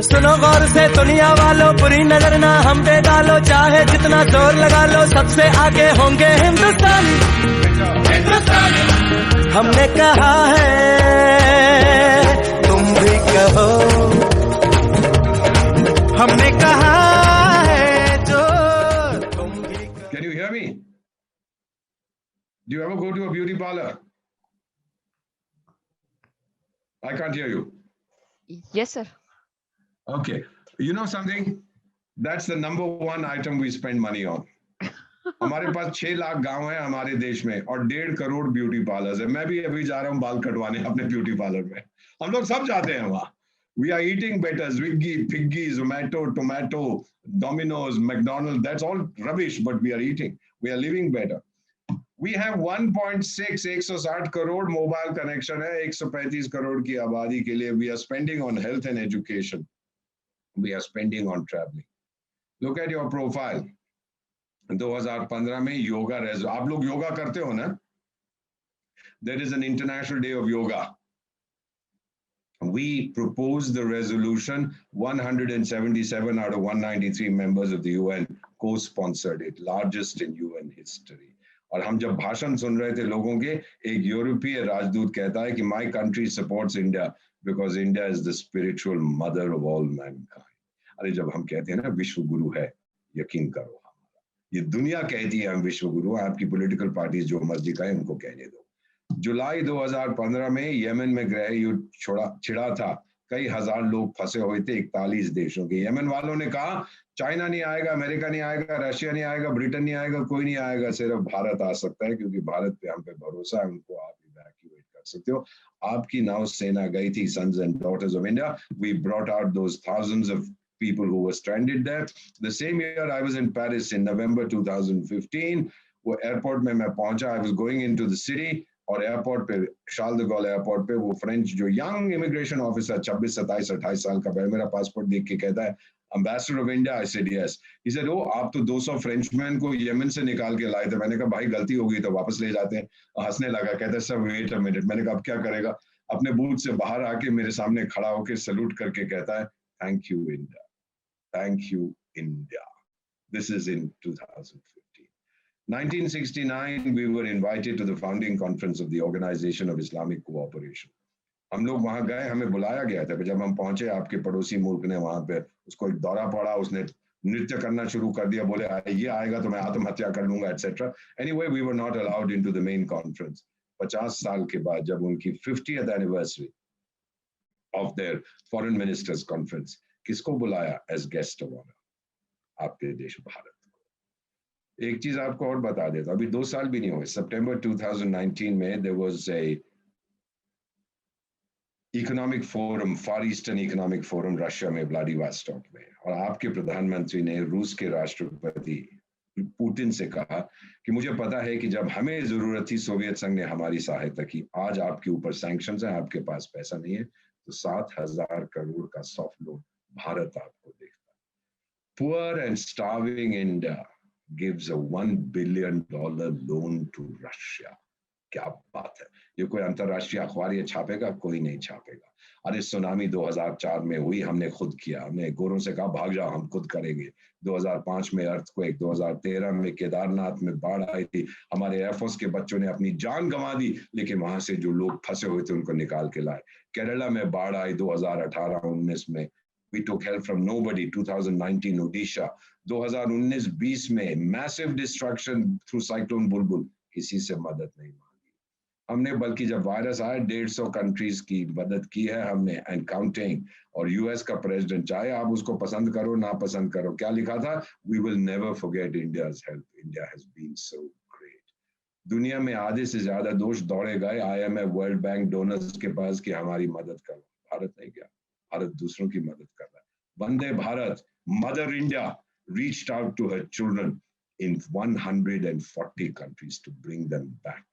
सुनो गौर से दुनिया वालों, बुरी नजर ना हम पे डालो, चाहे जितना जोर लगा लो, सबसे आगे होंगे हिंदुस्तान। हमने कहा है तुम भी कहो, हमने कहा है जो तुम भी कहो। Can you hear me? Do you ever go to a beauty parlor? I can't hear you. Yes, sir. Okay. You know something? That's the number one item we spend money on. हमारे पास 6 लाख गांव है हमारे देश में और 1.5 crore beauty parlours है। मैं भी अभी जा रहा हूँ बाल कटवाने अपने ब्यूटी पार्लर में। हम लोग सब जाते हैं वहां। We are eating better. Swiggy, Piggy, Zomato, Tomato, Domino's, McDonald's. That's all rubbish, but we are eating. We are living better. We have 1.6 crore mobile connection है 135 करोड़ की आबादी के लिए। We are spending on health and education. We are spending on traveling. Look at your profile. 2015 में योगा आप लोग योगा करते हो ना? There is an International Day of Yoga. We proposed the resolution, 177 out of 193 members of the UN co-sponsored it, largest in UN history. और हम जब भाषण सुन रहे थे लोगों के, एक यूरोपीय राजदूत कहता है कि my country supports India because India is the spiritual mother of all mankind. अरे जब हम कहते हैं ना विश्व गुरु है, यकीन करो ये दुनिया कहती है हम विश्व गुरु, आपकी पॉलिटिकल पार्टीज जो मर्जी कहें उनको कहने दो। जुलाई 2015 में यमन में गृह युद्ध छिड़ा था, कई हजार लोग फंसे हुए थे 41 देशों के। यमन वालों ने कहा चाइना नहीं आएगा, अमेरिका नहीं आएगा, रशिया नहीं आएगा, ब्रिटेन नहीं आएगा, कोई नहीं आएगा, सिर्फ भारत आ सकता है क्योंकि भारत पे हम पे भरोसा है, उनको आप इवैक्यूएट कर सकते हो। आपकी नौ सेना गई थी, sons and daughters of India. We brought out those thousands of people who were stranded there. The same year I was in Paris in November 2015. वो एयरपोर्ट में मैं पहुंचा, I was going into the city, और airport पे, शार्ल the gall airport पे, वो French जो young immigration officer 26, 27, 28 साल का मेरा पासपोर्ट देख के कहता है Ambassador of India. I said yes. He said, oh, आप तो 200 फ्रेंचमैन को यमन से निकाल के लाए थे। मैंने कहा भाई गलती हो गई तो वापस ले जाते हैं। हंसने लगा, कहता है सर वेट अ मिनट। मैंने कहा अब क्या करेगा? अपने बूथ से बाहर आके मेरे सामने खड़ा होकर सैल्यूट करके कहता है thank you India, thank you India. This is in 2015. 1969, we were invited to the founding conference of the Organization of Islamic Cooperation. हम लोग वहां गए, हमें बुलाया गया था। जब हम पहुंचे, आपके पड़ोसी मुल्क ने वहां पे उसको एक दौरा पड़ा, उसने नृत्य करना शुरू कर दिया, बोले ये आएगा तो मैं आत्महत्या कर लूंगा etcetera. Anyway, we were not allowed into the main conference. 50 साल के बाद जब उनकी 50th anniversary of their foreign ministers conference, किसको बुलाया एज गेस्ट ऑफ ऑनर? आपके देश भारत को। एक चीज आपको और बता देता, अभी 2 साल भी नहीं हुए, सितंबर 2019 में there was a economic forum, far eastern economic forum Russia में, व्लादिवोस्तोक में, और आपके प्रधानमंत्री ने रूस के राष्ट्रपति पुतिन से कहा कि मुझे पता है कि जब हमें जरूरत थी सोवियत संघ ने हमारी सहायता की, आज आपके ऊपर सैंक्शंस हैं, आपके पास पैसा नहीं है, तो 7,000 करोड़ का सॉफ्ट लोन भारत आपको देखता है। Poor and starving India gives a $1 billion loan to Russia. क्या बात है! ये कोई अंतरराष्ट्रीय अखबार ये छापेगा? कोई नहीं छापेगा। अरे सुनामी 2004 में हुई, हमने खुद किया, हमने गोरों से कहा भाग जाओ, हम खुद करेंगे। 2005 में अर्थक्वेक, 2013 में केदारनाथ में बाढ़ आई थी, हमारे एयरफोर्स के बच्चों ने अपनी जान गंवा दी, लेकिन वहां से जो लोग फंसे हुए थे उनको निकाल के लाए। केरला में बाढ़ आई 2018-19 में, we took help from nobody. 2019 Odisha, 2019-20 में massive destruction through cyclone बुलबुल, किसी से मदद नहीं मांगी हमने, बल्कि जब वायरस आया 150 कंट्रीज की मदद की है हमने एंड काउंटिंग। और यूएस का प्रेसिडेंट, चाहे आप उसको पसंद करो ना पसंद करो, क्या लिखा था? We will never forget India's help, India has been so great. दुनिया में आधे से ज्यादा दोष दौड़े गए IMF, वर्ल्ड बैंक, डोनर्स के पास कि हमारी मदद करो, भारत नहीं गया, भारत दूसरों की मदद कर रहा है। Vande Bharat, mother India reached out to her children in 140 countries to bring them back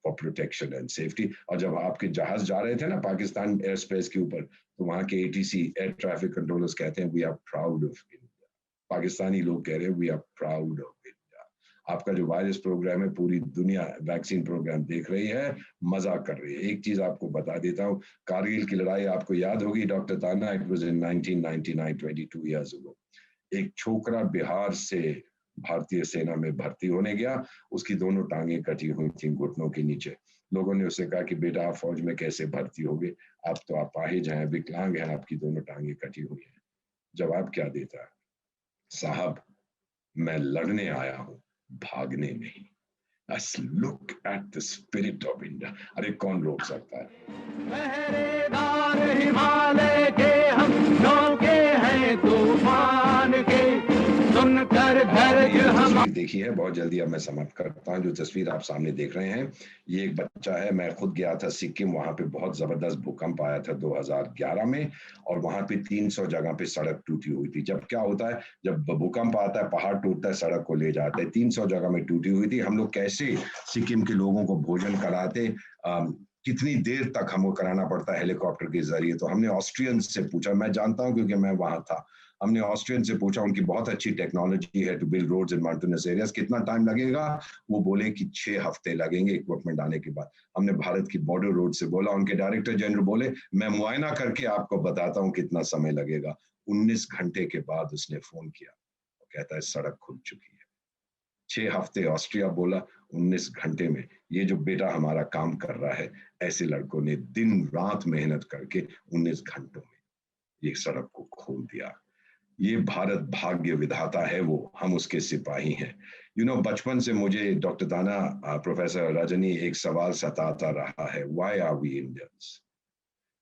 for protection and safety. और जब आपके जहाज जा रहे थे ना पाकिस्तान एयर स्पेस के ऊपर, तो वहां के ATC एयर ट्रैफिक कंट्रोलर्स कहते हैं we are proud of India. Pakistani लोग कह रहे हैं we are proud of India. आपका जो वायरस प्रोग्राम है, पूरी दुनिया वैक्सीन प्रोग्राम देख रही है, मजा कर रही है। एक चीज आपको बता देता हूँ, कारगिल की लड़ाई आपको याद होगी डॉक्टर ताना, it was in 1999, 22 years ago। एक छोकरा बिहार से भारतीय सेना में भर्ती होने गया, उसकी दोनों टांगें कटी हुई थी घुटनों के नीचे। लोगों ने उससे कहा कि बेटा आप फौज में कैसे भर्ती होगे, आप तो अपाहिज हैं, विकलांग हैं, आपकी दोनों टांगें कटी हुई हैं। जवाब क्या देता है? साहब मैं लड़ने आया हूं, भागने नहीं। Let's look at the spirit of India. अरे कौन रोक सकता है? पहरेदार हिमालय के हम नौके हैं तूफान के, सुनकर धैर्य हम देखी है। बहुत जल्दी अब मैं समाप्त करता हूँ। जो तस्वीर आप सामने देख रहे हैं, ये एक बच्चा है। मैं खुद गया था सिक्किम, वहां पे बहुत जबरदस्त भूकंप आया था 2011 में, और वहां पे 300 जगह पे सड़क टूटी हुई थी। जब क्या होता है, जब भूकंप आता है, पहाड़ टूटता है, सड़क को ले जाता है। 300 जगह में टूटी हुई थी। हम लोग कैसे सिक्किम के लोगों को भोजन कराते, कितनी देर तक हमको कराना पड़ता है हेलीकॉप्टर के जरिए। तो हमने ऑस्ट्रियन से पूछा, मैं जानता हूं क्योंकि मैं वहां था, हमने ऑस्ट्रियन से पूछा, उनकी बहुत अच्छी टेक्नोलॉजी है to build roads in mountainous areas, कितना टाइम लगेगा? वो बोले कि 6 हफ्ते लगेंगे इक्विपमेंट आने के बाद। हमने भारत की बॉर्डर रोड से बोला, उनके डायरेक्टर जनरल बोले मैं मुआयना करके आपको बताता हूँ कितना समय लगेगा। 19 घंटे के बाद उसने फोन किया, वो कहता है सड़क खुल चुकी है। 6 हफ्ते ऑस्ट्रिया बोला, 19 घंटे में ये जो बेटा हमारा काम कर रहा है, ऐसे लड़कों ने दिन रात मेहनत करके 19 घंटों में ये सड़क को खोल दिया। ये भारत भाग्य विधाता है, वो हम उसके सिपाही हैं। बचपन से मुझे डॉक्टर दाना, प्रोफेसर रजनी, एक सवाल सताता रहा है, व्हाई आर वी इंडियंस?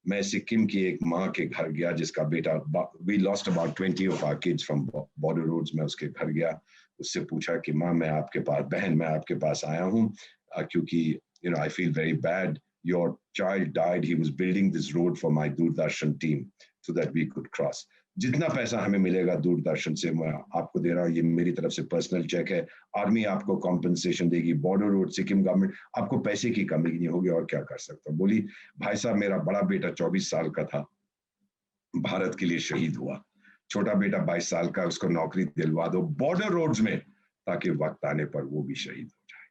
मैं सिक्किम की एक माँ के घर गया जिसका बेटा, we lost about 20 of our kids from border roads। मैं उसके घर गया, उससे पूछा कि माँ मैं आपके पास, बहन मैं आपके पास आया हूँ क्योंकि I feel very bad, your child died, he was building this road for my Doordarshan team so that we could cross। जितना पैसा हमें मिलेगा दूरदर्शन से मैं आपको दे रहा हूँ, ये मेरी तरफ से पर्सनल चेक है। आर्मी आपको कॉम्पनसेशन देगी, बॉर्डर रोड सिक्किम गवर्नमेंट, आपको पैसे की कमी नहीं होगी, और क्या कर सकता हूँ। बोली भाई साहब मेरा बड़ा बेटा 24 साल का था, भारत के लिए शहीद हुआ, छोटा बेटा 22 साल का, उसको नौकरी दिलवा दो बॉर्डर रोड्स में, ताकि वक्त आने पर वो भी शहीद हो जाए।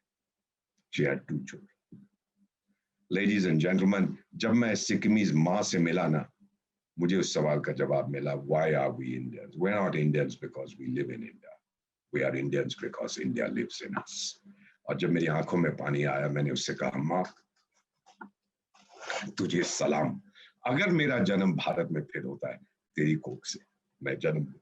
She had 2 children। Ladies and gentlemen, जब मैं सिक्किमीज माँ से मिला ना, मुझे उस सवाल का जवाब मिला, why are we Indians? We're not Indians because we live in India. We are Indians because India lives in us। और जब मेरी आंखों में पानी आया, मैंने उससे कहा माँ तुझे सलाम, अगर मेरा जन्म भारत में फिर होता है तेरी कोख से मैं जन्म लूं।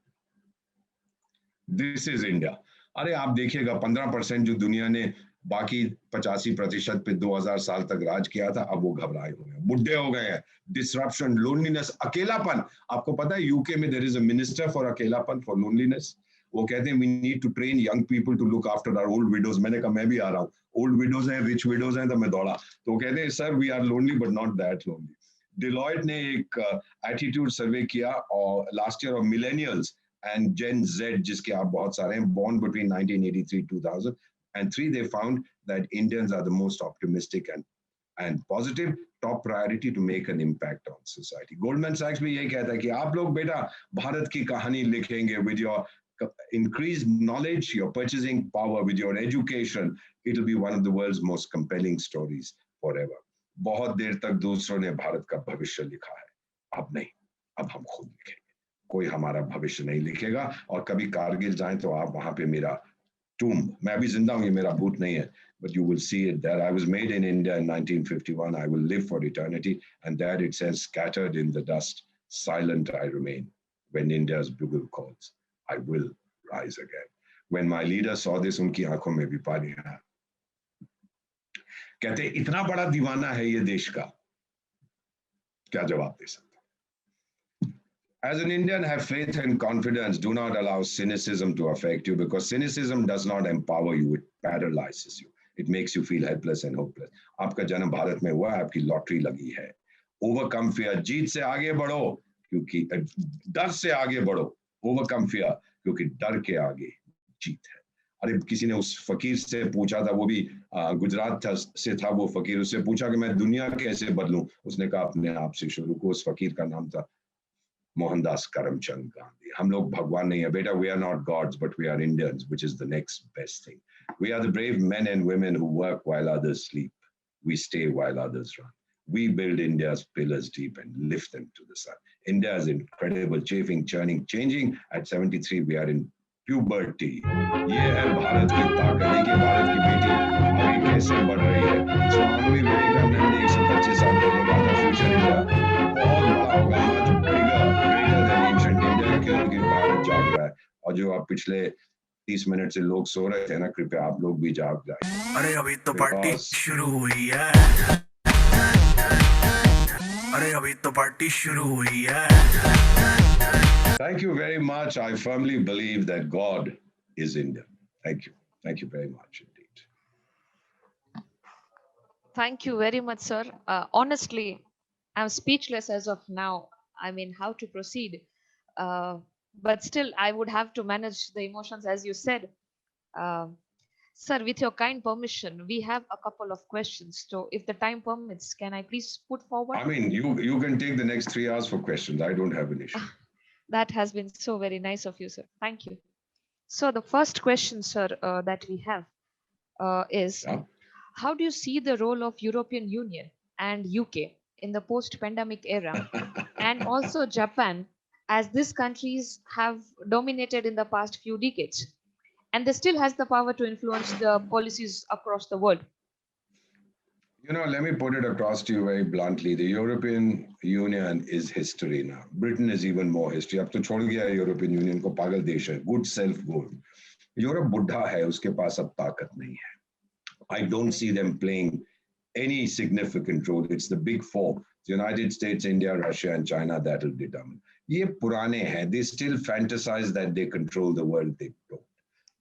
This is India. अरे आप देखिएगा 15% जो दुनिया ने बाकी 85% पे 2000 साल तक राज किया था, अब वो घबराए हुए हैं, बुढ़े हो गए हैं। डिसरप्शन, लोनलीनेस, अकेलापन। आपको पता है यूके में there is a minister for अकेलापन, फॉर लोनलीनेस। वो कहते हैं we need to train young people to look after our old widows. मैंने कहा मैं भी आ रहा हूँ, ओल्ड विडोज हैं, रिच विडोज हैं, तो मैं दौड़ा। तो वो कहते हैं sir we are lonely but not that lonely. Deloitte ने एक एटीट्यूड सर्वे किया और last year of millennials and Gen Z, जिसके आप बहुत सारे हैं, born between 1983 2003, they found that Indians are the most optimistic and positive, top priority to make an impact on society. Goldman Sachs भी यही कहता है कि आप लोग बेटा भारत की कहानी लिखेंगे with your increased knowledge, your purchasing power, with your education, it will be one of the world's most compelling stories forever. बहुत देर तक दूसरों ने भारत का भविष्य लिखा है, अब नहीं, अब हम खुद लिखेंगे. कोई हमारा भविष्य नहीं लिखेगा. और कभी कारगिल जाएं तो आप वहां पे मेरा tomb, मैं अभी जिंदा हूं, ये मेरा भूत नहीं है, but you will see it there. I was made in India in 1951. I will live for eternity. And there it says, scattered in the dust, silent I remain. When India's bugle calls, I will rise again. When my leader saw this, उनकी आंखों में भी पानी आया. कहते इतना बड़ा दीवाना है ये देश का, क्या जवाब दे सकते? As an Indian, have faith and confidence. Do not allow cynicism to affect you, because cynicism does not empower you. It paralyzes you. It makes you feel helpless and hopeless. आपका जन्म भारत में हुआ है, आपकी लॉटरी लगी है. Overcome fear. जीत से आगे बढ़ो, क्योंकि डर से आगे बढ़ो. Overcome fear, क्योंकि डर के आगे जीत है. अरे किसी ने उस फकीर से पूछा था, वो भी गुजरात से था वो फकीर, उससे पूछा कि मैं दुनिया कैसे बदलूं. उसने कहा अपने आप से शुरू को. उस फकीर का नाम था Mohandas Karamchand Gandhi. हम लोग भगवान नहीं है बेटा. We are not gods, but we are Indians, which is the next best thing. We are the brave men and women who work while others sleep. We stay while others run. We build India's pillars deep and lift them to the sun. India is incredible, chafing, churning, changing. At 73, we are in puberty. ये है भारत की ताकत. देखिए भारत की बेटी आगे कैसे बढ़ रही है. स्वामी विवेकानंद ने 125 साल पहले कहा था, फ्यूचर इंडिया बहुत बड़ा होगा, much bigger, greater than ancient India, क्योंकि भारत जाग रहा है. और जो आप पिछले 30 मिनट से लोग सो रहे थे ना, कृपया आप लोग भी जाग जाए. अरे अभी तो पार्टी शुरू हुई है. अरे अभी तो पार्टी शुरू हुई है. Thank you very much. I firmly believe that God is Indian. Thank you. Thank you very much indeed. Thank you very much, sir. Honestly, I'm speechless as of now. I mean, how to proceed? But still, I would have to manage the emotions, as you said. Sir, with your kind permission, we have a couple of questions. So, if the time permits, can I please put forward? I mean, you can take the next 3 hours for questions. I don't have an issue. That has been so very nice of you, sir. Thank you. So, the first question, sir, that we have is, Yeah. how do you see the role of European Union and UK in the post-pandemic era, and also Japan, as these countries have dominated in the past few decades, and they still has the power to influence the policies across the world? You know, let me put it across to you very bluntly. The European Union is history now. Britain is even more history. अब तो छोड़ गया European Union को, पागल देश है, good self goal. Europe बुढ़ा है, उसके पास अब ताकत नहीं है. I don't see them playing any significant role. It's the big four: the United States, India, Russia, and China that will determine. ये पुराने हैं. They still fantasize that they control the world. They don't.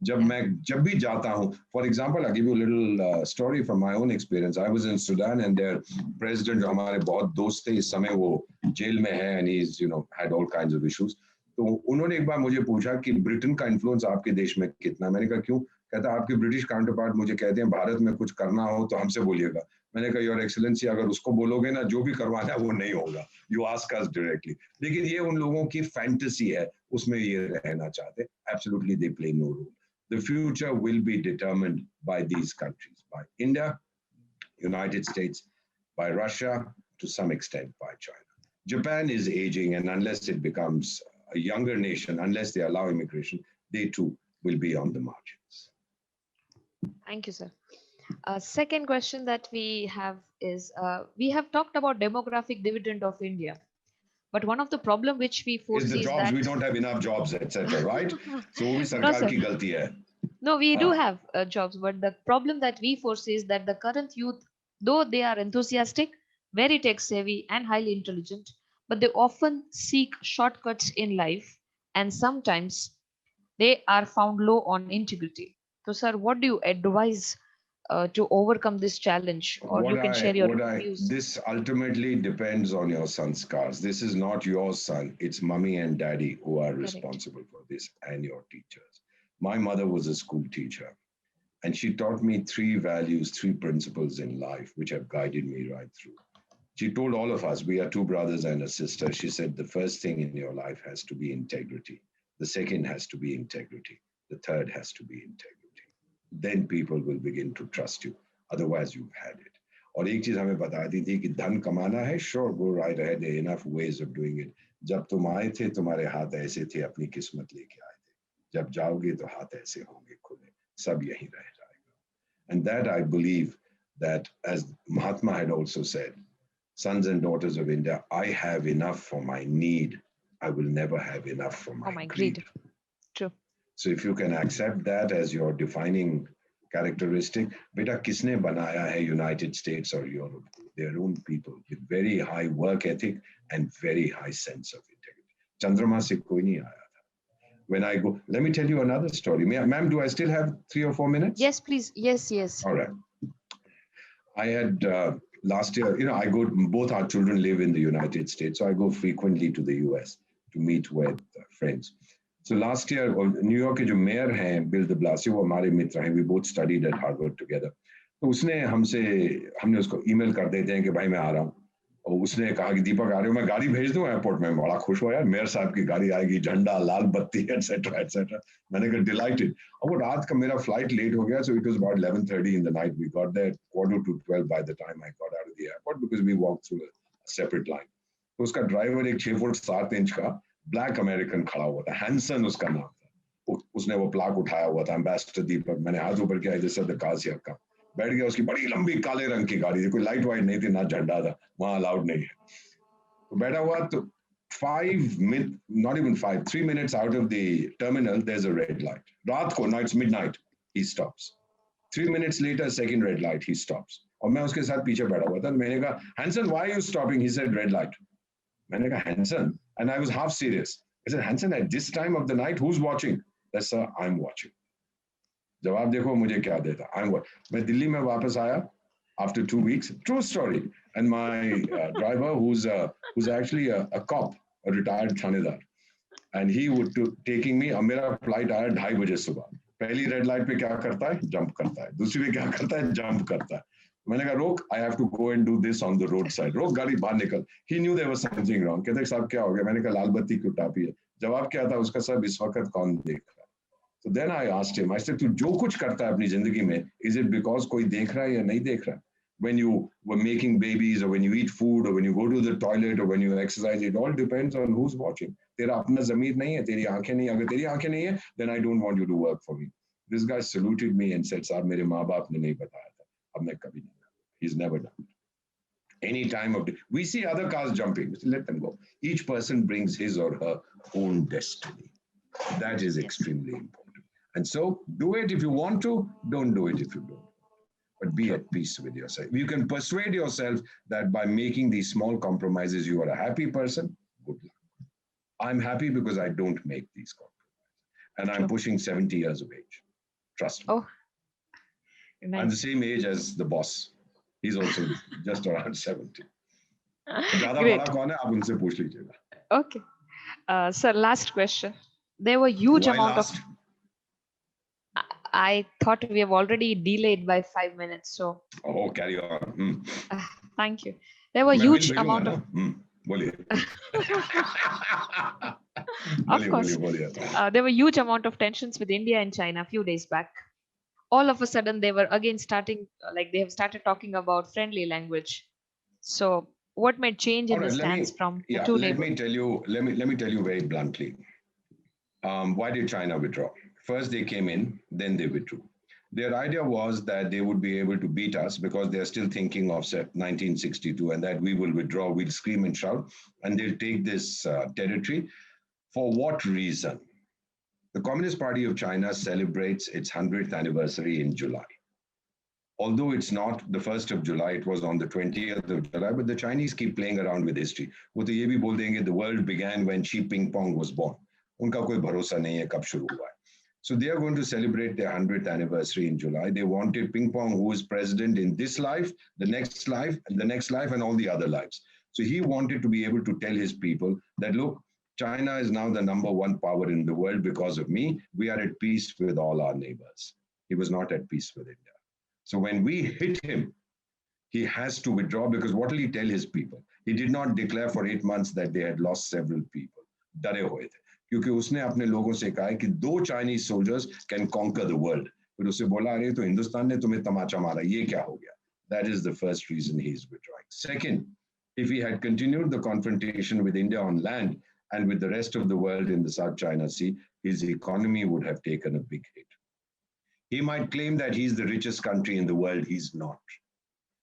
जब भी जाता हूँ, for example, I'll give you a little story from my own experience. I was in Sudan, and their president, जो हमारे बहुत दोस्त थे, इस समय वो जेल में है, and he's, you know, had all kinds of issues. तो उन्होंने एक बार मुझे पूछा कि ब्रिटेन का इन्फ्लुएंस आपके देश में कितना. मैंने कहा क्यों? कहता आपके ब्रिटिश काउंटर पार्ट मुझे कहते हैं भारत में कुछ करना हो तो हमसे बोलिएगा. मैंने कहा योर एक्सीलेंसी, अगर उसको बोलोगे ना, जो भी करवाना है वो नहीं होगा. You ask us directly. लेकिन ये उन लोगों की फैंटेसी है, उसमें ये रहना चाहते. Absolutely they play no role. The future will be determined by these countries, by India, United States, by Russia, to some extent by China. Japan is aging, and unless it becomes a younger nation, unless they allow immigration, they too will be on the margins. Thank you, sir. Second question that we have is, we have talked about demographic dividend of India, but one of the problem which we Is foresee the is jobs, that we don't have enough jobs, etc. Right? So वो भी no, सरकार sir. की गलती है. No, we do Ah. have jobs, but the problem that we foresee is that the current youth, though they are enthusiastic, very tech savvy, and highly intelligent, but they often seek shortcuts in life, and sometimes they are found low on integrity. So, sir, what do you advise to overcome this challenge? Or you can share your views. This ultimately depends on your sanskars. This is not your son. It's mommy and daddy who are responsible for this, and your teachers. My mother was a school teacher, and she taught me three values, three principles in life, which have guided me right through. She told all of us, we are two brothers and a sister. She said, the first thing in your life has to be integrity. The second has to be integrity. The third has to be integrity. Then people will begin to trust you. Otherwise, you've had it. और एक चीज हमें बताती थी कि धन कमाना है, sure, go right ahead. There are enough ways of doing it. जब तुम आए थे, तुम्हारे हाथ ऐसे थे, अपनी किस्मत लेके आए थे. जब जाओगे तो हाथ ऐसे होंगे खुले. सब यहीं रह जाएगा. And that I believe that, as Mahatma had also said, sons and daughters of India, I have enough for my need. I will never have enough for my greed. True. So if you can accept that as your defining characteristic, beta kisne banaya hai United States or Europe? Their own people with very high work ethic and very high sense of integrity. Chandrama se koi nahi aaya tha. When I go, let me tell you another story. Ma'am, do I still have 3 or 4 minutes? Yes, please. Yes. All right. I had last year, I go, both our children live in the United States, so I go frequently to the US to meet with friends. So last year, New York के जो mayor हैं, Bill de Blasio, वो हमारे मित्र हैं. We both studied at Harvard together. तो हमने उसको email कर देते हैं कि भाई मैं आ रहा हूँ. और उसने कहा कि दीपक आ रहे हो, मैं गाड़ी भेज दूँ एयरपोर्ट में. बड़ा खुश हुआ यार, मेयर साहब की गाड़ी आएगी, झंडा, लाल बत्ती, etc. etc. मैंने कहा delighted. और वो रात का मेरा flight late हो गया, so it was about 11:30 in the night. We got there 11:45 by the time I got out of the airport because we walked through a separate line. तो उसका ड्राइवर एक 6 फुट 7 इंच का black American खड़ा हुआ था. Hansen उसका नाम था. उसने वो प्लाक उठाया हुआ था, एम्बेसडर दीपक. मैंने हाथ ऊपर किया, जैसे द कार्स हियर कम. बैठ गया. उसकी बड़ी लंबी काले रंग की गाड़ी थी, कोई लाइट वाइट नहीं थी, ना झंडा था, वहां अलाउड नहीं है. तो बैठा हुआ, तो 3 minutes out of the terminal, there's a red light. रात को, now it's midnight, he stops. 3 minutes later, second red light, he stops. और मैं उसके साथ पीछे बैठा हुआ था. मैंने कहा, Hanson, why are you stopping? He said, red light. मैंने कहा, Hanson, and I was half serious. I said, Hanson, at this time of the night, who's watching? Yes, sir, I'm watching. जवाब देखो मुझे क्या देता. I'm watching. मैं दिल्ली में वापस आया after 2 weeks. True story. And my driver, who's actually a cop, a retired thanedar, and he would taking me. मेरा flight आया 2:30 बजे सुबह. पहली रेड लाइट पे क्या करता है? जंप करता है. दूसरी पे क्या करता है? जंप करता है. मैंने कहा रोक, I have to go and do this on the roadside. रोक गाड़ी, बाहर निकल. He knew there was something wrong. कहते साहब क्या हो गया? मैंने कहा लाल बत्ती क्यों टापी है? जवाब क्या था उसका? सब इस वक्त कौन देख रहा है? So then I asked him, I said, तू जो कुछ करता है अपनी जिंदगी में, is it because कोई देख रहा है या नहीं देख रहा है? When you were making babies, or when you eat food, or when you go to the toilet, or when you exercise, it all depends on who's watching. तेरा अपना ज़मीर नहीं है, तेरी आंखें नहीं. अगर तेरी आंखें नहीं है, then I don't want you to work for me. This guy saluted me and said, साहब मेरे माँ बाप ने नहीं बताया था. अब मैं कभी नहीं. He's never done it. Any time of day. We see other cars jumping. Let them go. Each person brings his or her own destiny. That is extremely important. And so do it if you want to, don't do it if you don't. But be at peace with yourself. You can persuade yourself that by making these small compromises, you are a happy person. Good luck. I'm happy because I don't make these compromises. And I'm pushing 70 years of age. Trust me. Oh, nice. I'm the same age as the boss. He's also just around 70. ज़्यादा Great. बड़ा कौन है? आप उनसे पूछ लीजिएगा. Okay. Sir, last question. There were huge Why amount last? of. I thought we have already delayed by 5 minutes, so Oh, carry on. thank you. There were मैं huge bill भेजूंगा amount ना. of. बोलिए. Of course. बोलिए. There were huge amount of tensions with India and China a few days back. All of a sudden, they were again starting, like they have started talking about friendly language. So, what might change in All the right, stance from the Yeah, two let neighbors? me tell you. Let me tell you very bluntly. Why did China withdraw? First, they came in, then they withdrew. Their idea was that they would be able to beat us because they're still thinking of 1962 and that we will withdraw, we'll scream and shout, and they'll take this territory. For what reason? The Communist Party of China celebrates its 100th anniversary in July. Although it's not the 1st of July, it was on the 20th of July, but the Chinese keep playing around with history. वो तो ये भी बोल देंगे the world began when Xi Jinping was born. उनका कोई भरोसा नहीं है कब शुरू हुआ है. So they are going to celebrate their 100th anniversary in July. They wanted Ping Pong, who is president in this life, the next life, and the next life, and all the other lives. So he wanted to be able to tell his people that, look, China is now the #1 power in the world because of me. We are at peace with all our neighbors. He was not at peace with India. So when we hit him, he has to withdraw, because what will he tell his people? He did not declare for 8 months that they had lost several people. डरे हुए थे क्योंकि उसने अपने लोगों से कहा कि 2 Chinese soldiers can conquer the world. फिर उसे बोला, अरे तो हिंदुस्तान ने तुम्हें तमाचा मारा, ये क्या हो गया? That is the first reason he is withdrawing. Second, if he had continued the confrontation with India on land and with the rest of the world in the South China Sea, his economy would have taken a big hit. He might claim that he's the richest country in the world. He's not.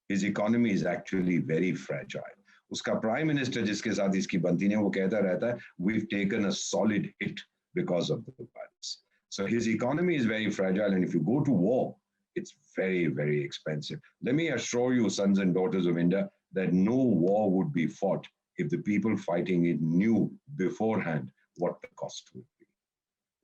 His economy is actually very fragile. उसका prime minister जिसके साथ इसकी बनती है वो कहता रहता है, we've taken a solid hit because of the virus. So his economy is very fragile, and if you go to war, it's very, very expensive. Let me assure you, sons and daughters of India, that no war would be fought if the people fighting it knew beforehand what the cost would be.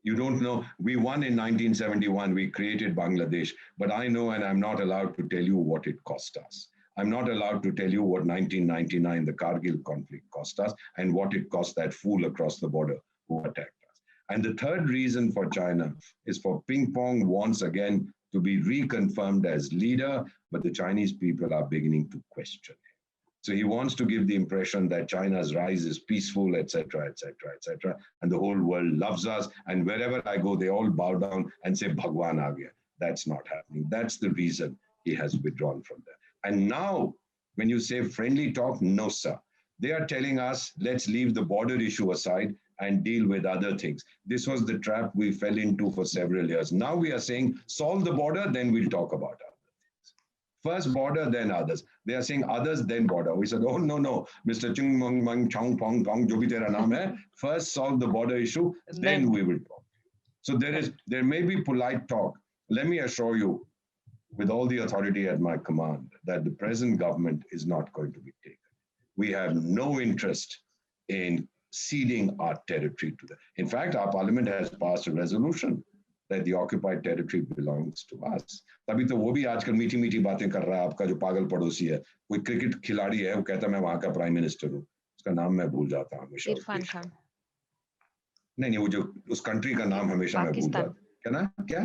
You don't know. We won in 1971. We created Bangladesh. But I know, and I'm not allowed to tell you what it cost us. I'm not allowed to tell you what 1999, the Kargil conflict, cost us, and what it cost that fool across the border who attacked us. And the third reason for China is for Ping Pong once again to be reconfirmed as leader, but the Chinese people are beginning to question him. So he wants to give the impression that China's rise is peaceful, etc., etc., etc., and the whole world loves us. And wherever I go, they all bow down and say, Bhagwan aa gaya. That's not happening. That's the reason he has withdrawn from there. And now, when you say friendly talk, no, sir. They are telling us, let's leave the border issue aside and deal with other things. This was the trap we fell into for several years. Now we are saying, solve the border, then we'll talk about other things. First border, then others. They are saying others, then border. We said, oh, no, Mr. Chung Mung Mang Chong Pong Pong, jo bhi tera naam hai. First solve the border issue, then we will talk. So there may be polite talk. Let me assure you, with all the authority at my command, that the present government is not going to be taken. We have no interest in ceding our territory to them. In fact, our parliament has passed a resolution that the occupied territory belongs to us. तभी तो वो भी आजकल मीठी मीठी बातें कर रहा है, आपका जो पागल पड़ोसी है, कोई क्रिकेट खिलाड़ी है, वो कहता है मैं वहां का प्राइम मिनिस्टर हूँ, उसका नाम मैं भूल जाता हूँ हमेशा। इरफान खान। नहीं, वो जो उस कंट्री का नाम हमेशा मैं भूल जाता, क्या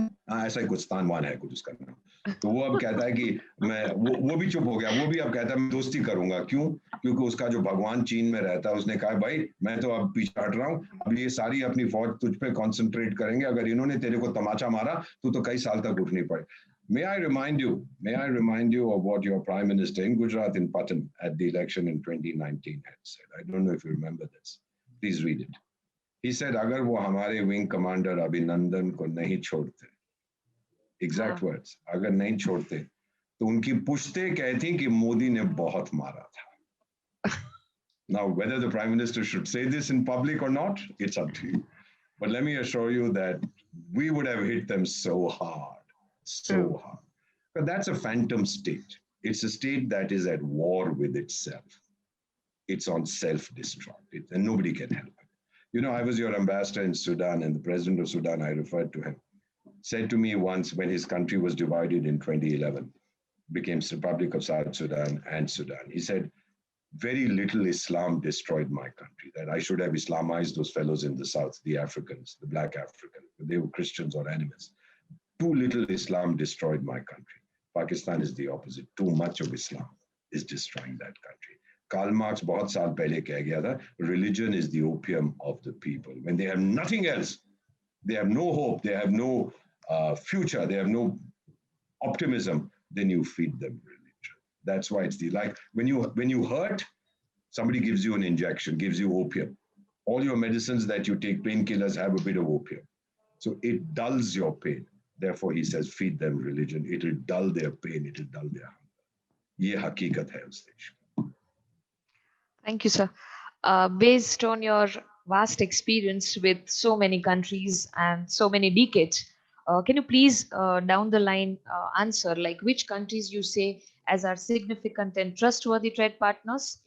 ऐसा ही कुछ स्थानवान है कुछ उसका नाम। तो वो अब कहता है कि मैं वो भी चुप हो गया, वो भी अब कहता है मैं दोस्ती करूंगा। क्यों? क्योंकि उसका जो भगवान चीन में रहता है, उसने कहा भाई मैं तो अब पीछे हट रहा हूँ, अब ये सारी अपनी फौज तुझ पे कंसंट्रेट करेंगे, अगर इन्होंने तेरे को तमाचा मारा तो कई साल तक उठ नहीं पड़े। May I remind you of what your Prime Minister in Gujarat in Patan at the election in 2019 had said. I don't know if you remember this. Please read it. He said, अगर वो हमारे wing commander अभिनंदन को नहीं छोड़ते, exact words, अगर नहीं छोड़ते तो उनकी पुश्ते कहती कि मोदी ने बहुत मारा था। Now, whether the Prime Minister should say this in public or not, it's up to you. But let me assure you that we would have hit them so hard. But that's a phantom state. It's a state that is at war with itself. It's on self-destruct, and nobody can help it. You know, I was your ambassador in Sudan, and the president of Sudan, I referred to him, said to me once when his country was divided in 2011, became Republic of South Sudan and Sudan. He said, very little Islam destroyed my country, that I should have Islamized those fellows in the South, the Africans, the black Africans, they were Christians or animals. Too little Islam destroyed my country. Pakistan is the opposite. Too much of Islam is destroying that country. Karl Marx बहुत साल पहले कह गया था, religion is the opium of the people. When they have nothing else, they have no hope, they have no future, they have no optimism, then you feed them religion. That's why it's like when you hurt, somebody gives you an injection, gives you opium. All your medicines that you take, painkillers, have a bit of opium. So it dulls your pain. Therefore, he says, feed them religion. It will dull their pain. It will dull their hunger. ये हकीकत है उस देश की. Thank you, sir. Based on your vast experience with so many countries and so many decades, can you please down the line answer like which countries you say as our significant and trustworthy trade partners,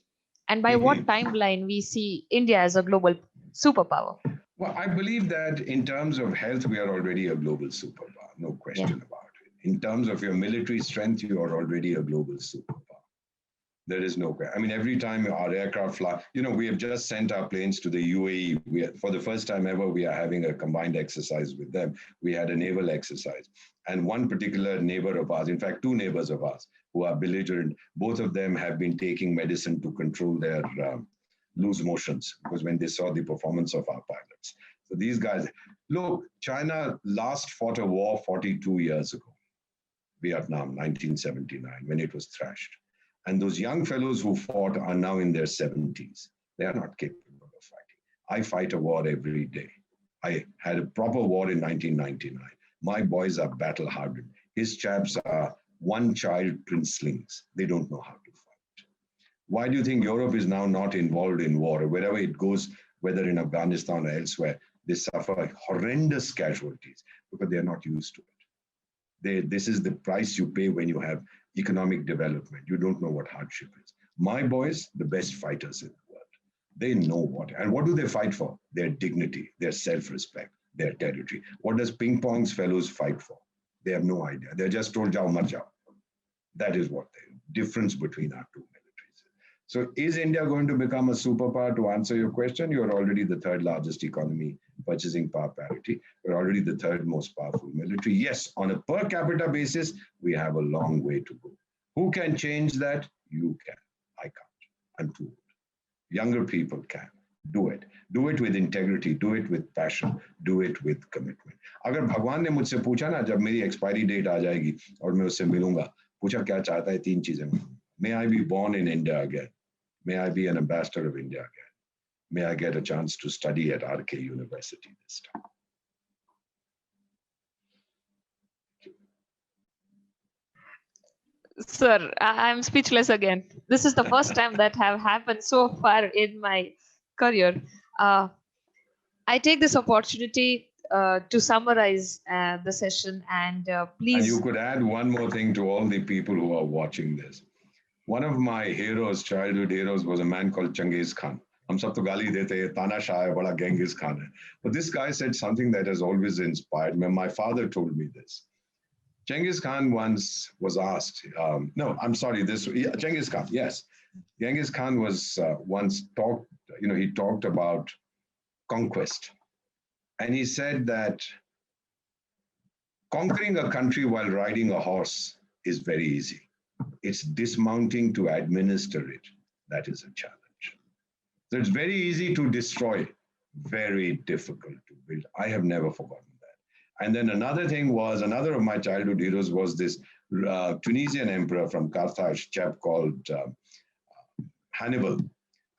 and by what timeline we see India as a global superpower? Well, I believe that in terms of health, we are already a global superpower, no question about it. In terms of your military strength, you are already a global superpower. There is no question. I mean, every time our aircraft fly, we have just sent our planes to the UAE. For the first time ever, we are having a combined exercise with them. We had a naval exercise. And one particular neighbor of ours, in fact, two neighbors of ours who are belligerent, both of them have been taking medicine to control their loose motions because when they saw the performance of our pilots. So these guys, look, China last fought a war 42 years ago, Vietnam, 1979, when it was thrashed. And those young fellows who fought are now in their 70s. They are not capable of fighting. I fight a war every day. I had a proper war in 1999. My boys are battle hardened. His chaps are one-child princelings. They don't know how to fight. Why do you think Europe is now not involved in war? Wherever it goes, whether in Afghanistan or elsewhere, they suffer horrendous casualties because they are not used to it. This is the price you pay when you have economic development. You don't know what hardship is. My boys, the best fighters in the world. They know what. And what do they fight for? Their dignity, their self-respect, their territory. What does ping pong's fellows fight for? They have no idea. They're just told, jao, mar jao. That is what the difference between our two militaries. So is India going to become a superpower? To answer your question, you're already the third largest economy, purchasing power parity. We're already the third most powerful military. Yes, on a per capita basis, we have a long way to go. Who can change that? You can. I can't. I'm too old. Younger people can. Do it. Do it with integrity. Do it with passion. Do it with commitment. अगर भगवान ने मुझसे पूछा ना जब मेरी expiry date आ जाएगी और मैं उससे मिलूंगा पूछा क्या चाहता है तीन चीजें May I be born in India again? May I be an ambassador of India again? May I get a chance to study at RK University this time? Sir, I'm speechless again. This is the first time that have happened so far in my career. I take this opportunity to summarize the session and And please. you could add one more thing to all the people who are watching this. One of my heroes, childhood heroes, was a man called Genghis Khan. हम सब तो गाली देते हैं तानाशाह है बड़ा Genghis Khan है. But this guy said something that has always inspired me. My father told me this. Genghis Khan once was asked, no, I'm sorry, Genghis Khan, yes. Genghis Khan was once talked, he talked about conquest. And he said that conquering a country while riding a horse is very easy. It's dismounting to administer it that is a challenge. So it's very easy to destroy, very difficult to build. I have never forgotten that. And then another of my childhood heroes was this Tunisian emperor from Carthage, chap called Hannibal.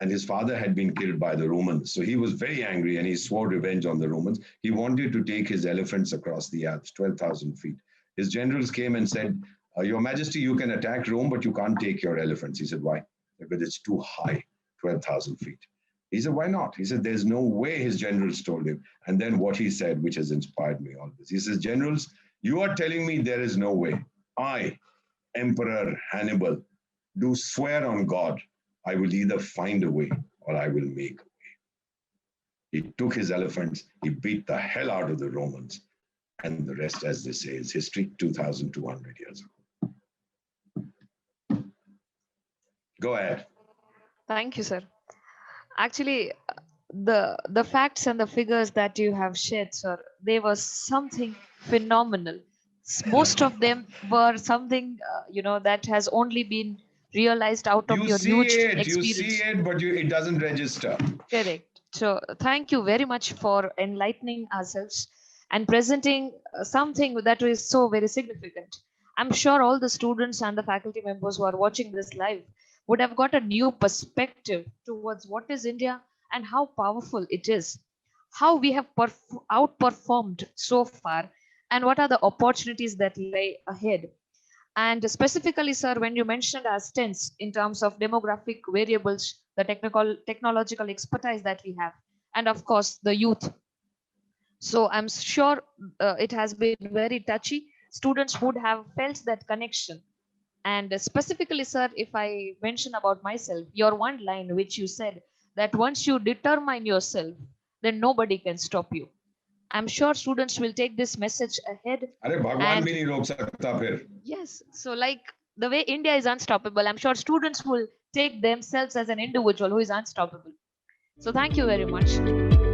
And his father had been killed by the Romans. So he was very angry and he swore revenge on the Romans. He wanted to take his elephants across the Alps, 12,000 feet. His generals came and said, Your Majesty, you can attack Rome, but you can't take your elephants. He said, why? Because it's too high, 12,000 feet. He said, why not? He said, there's no way, his generals told him. And then what he said, which has inspired me all this. He says, generals, you are telling me there is no way. I, Emperor Hannibal, do swear on God, I will either find a way or I will make a way. He took his elephants, he beat the hell out of the Romans, and the rest, as they say, is history, 2,200 years ago. Go ahead. Thank you, sir. Actually, the facts and the figures that you have shared, sir, they were something phenomenal. Most of them were something, that has only been realized out of your huge experience. You see it, but it doesn't register. Correct. So thank you very much for enlightening ourselves and presenting something that is so very significant. I'm sure all the students and the faculty members who are watching this live would have got a new perspective towards what is India and how powerful it is, how we have outperformed so far, and what are the opportunities that lay ahead. And specifically, sir, when you mentioned our strengths in terms of demographic variables, the technological expertise that we have, and of course, the youth. So I'm sure it has been very touchy. Students would have felt that connection. And specifically, sir, if I mention about myself, your one line which you said that once you determine yourself, then nobody can stop you. I'm sure students will take this message ahead. अरे भगवान And- भी नहीं रोक सकता फिर. Yes, so like the way India is unstoppable, I'm sure students will take themselves as an individual who is unstoppable. So thank you very much.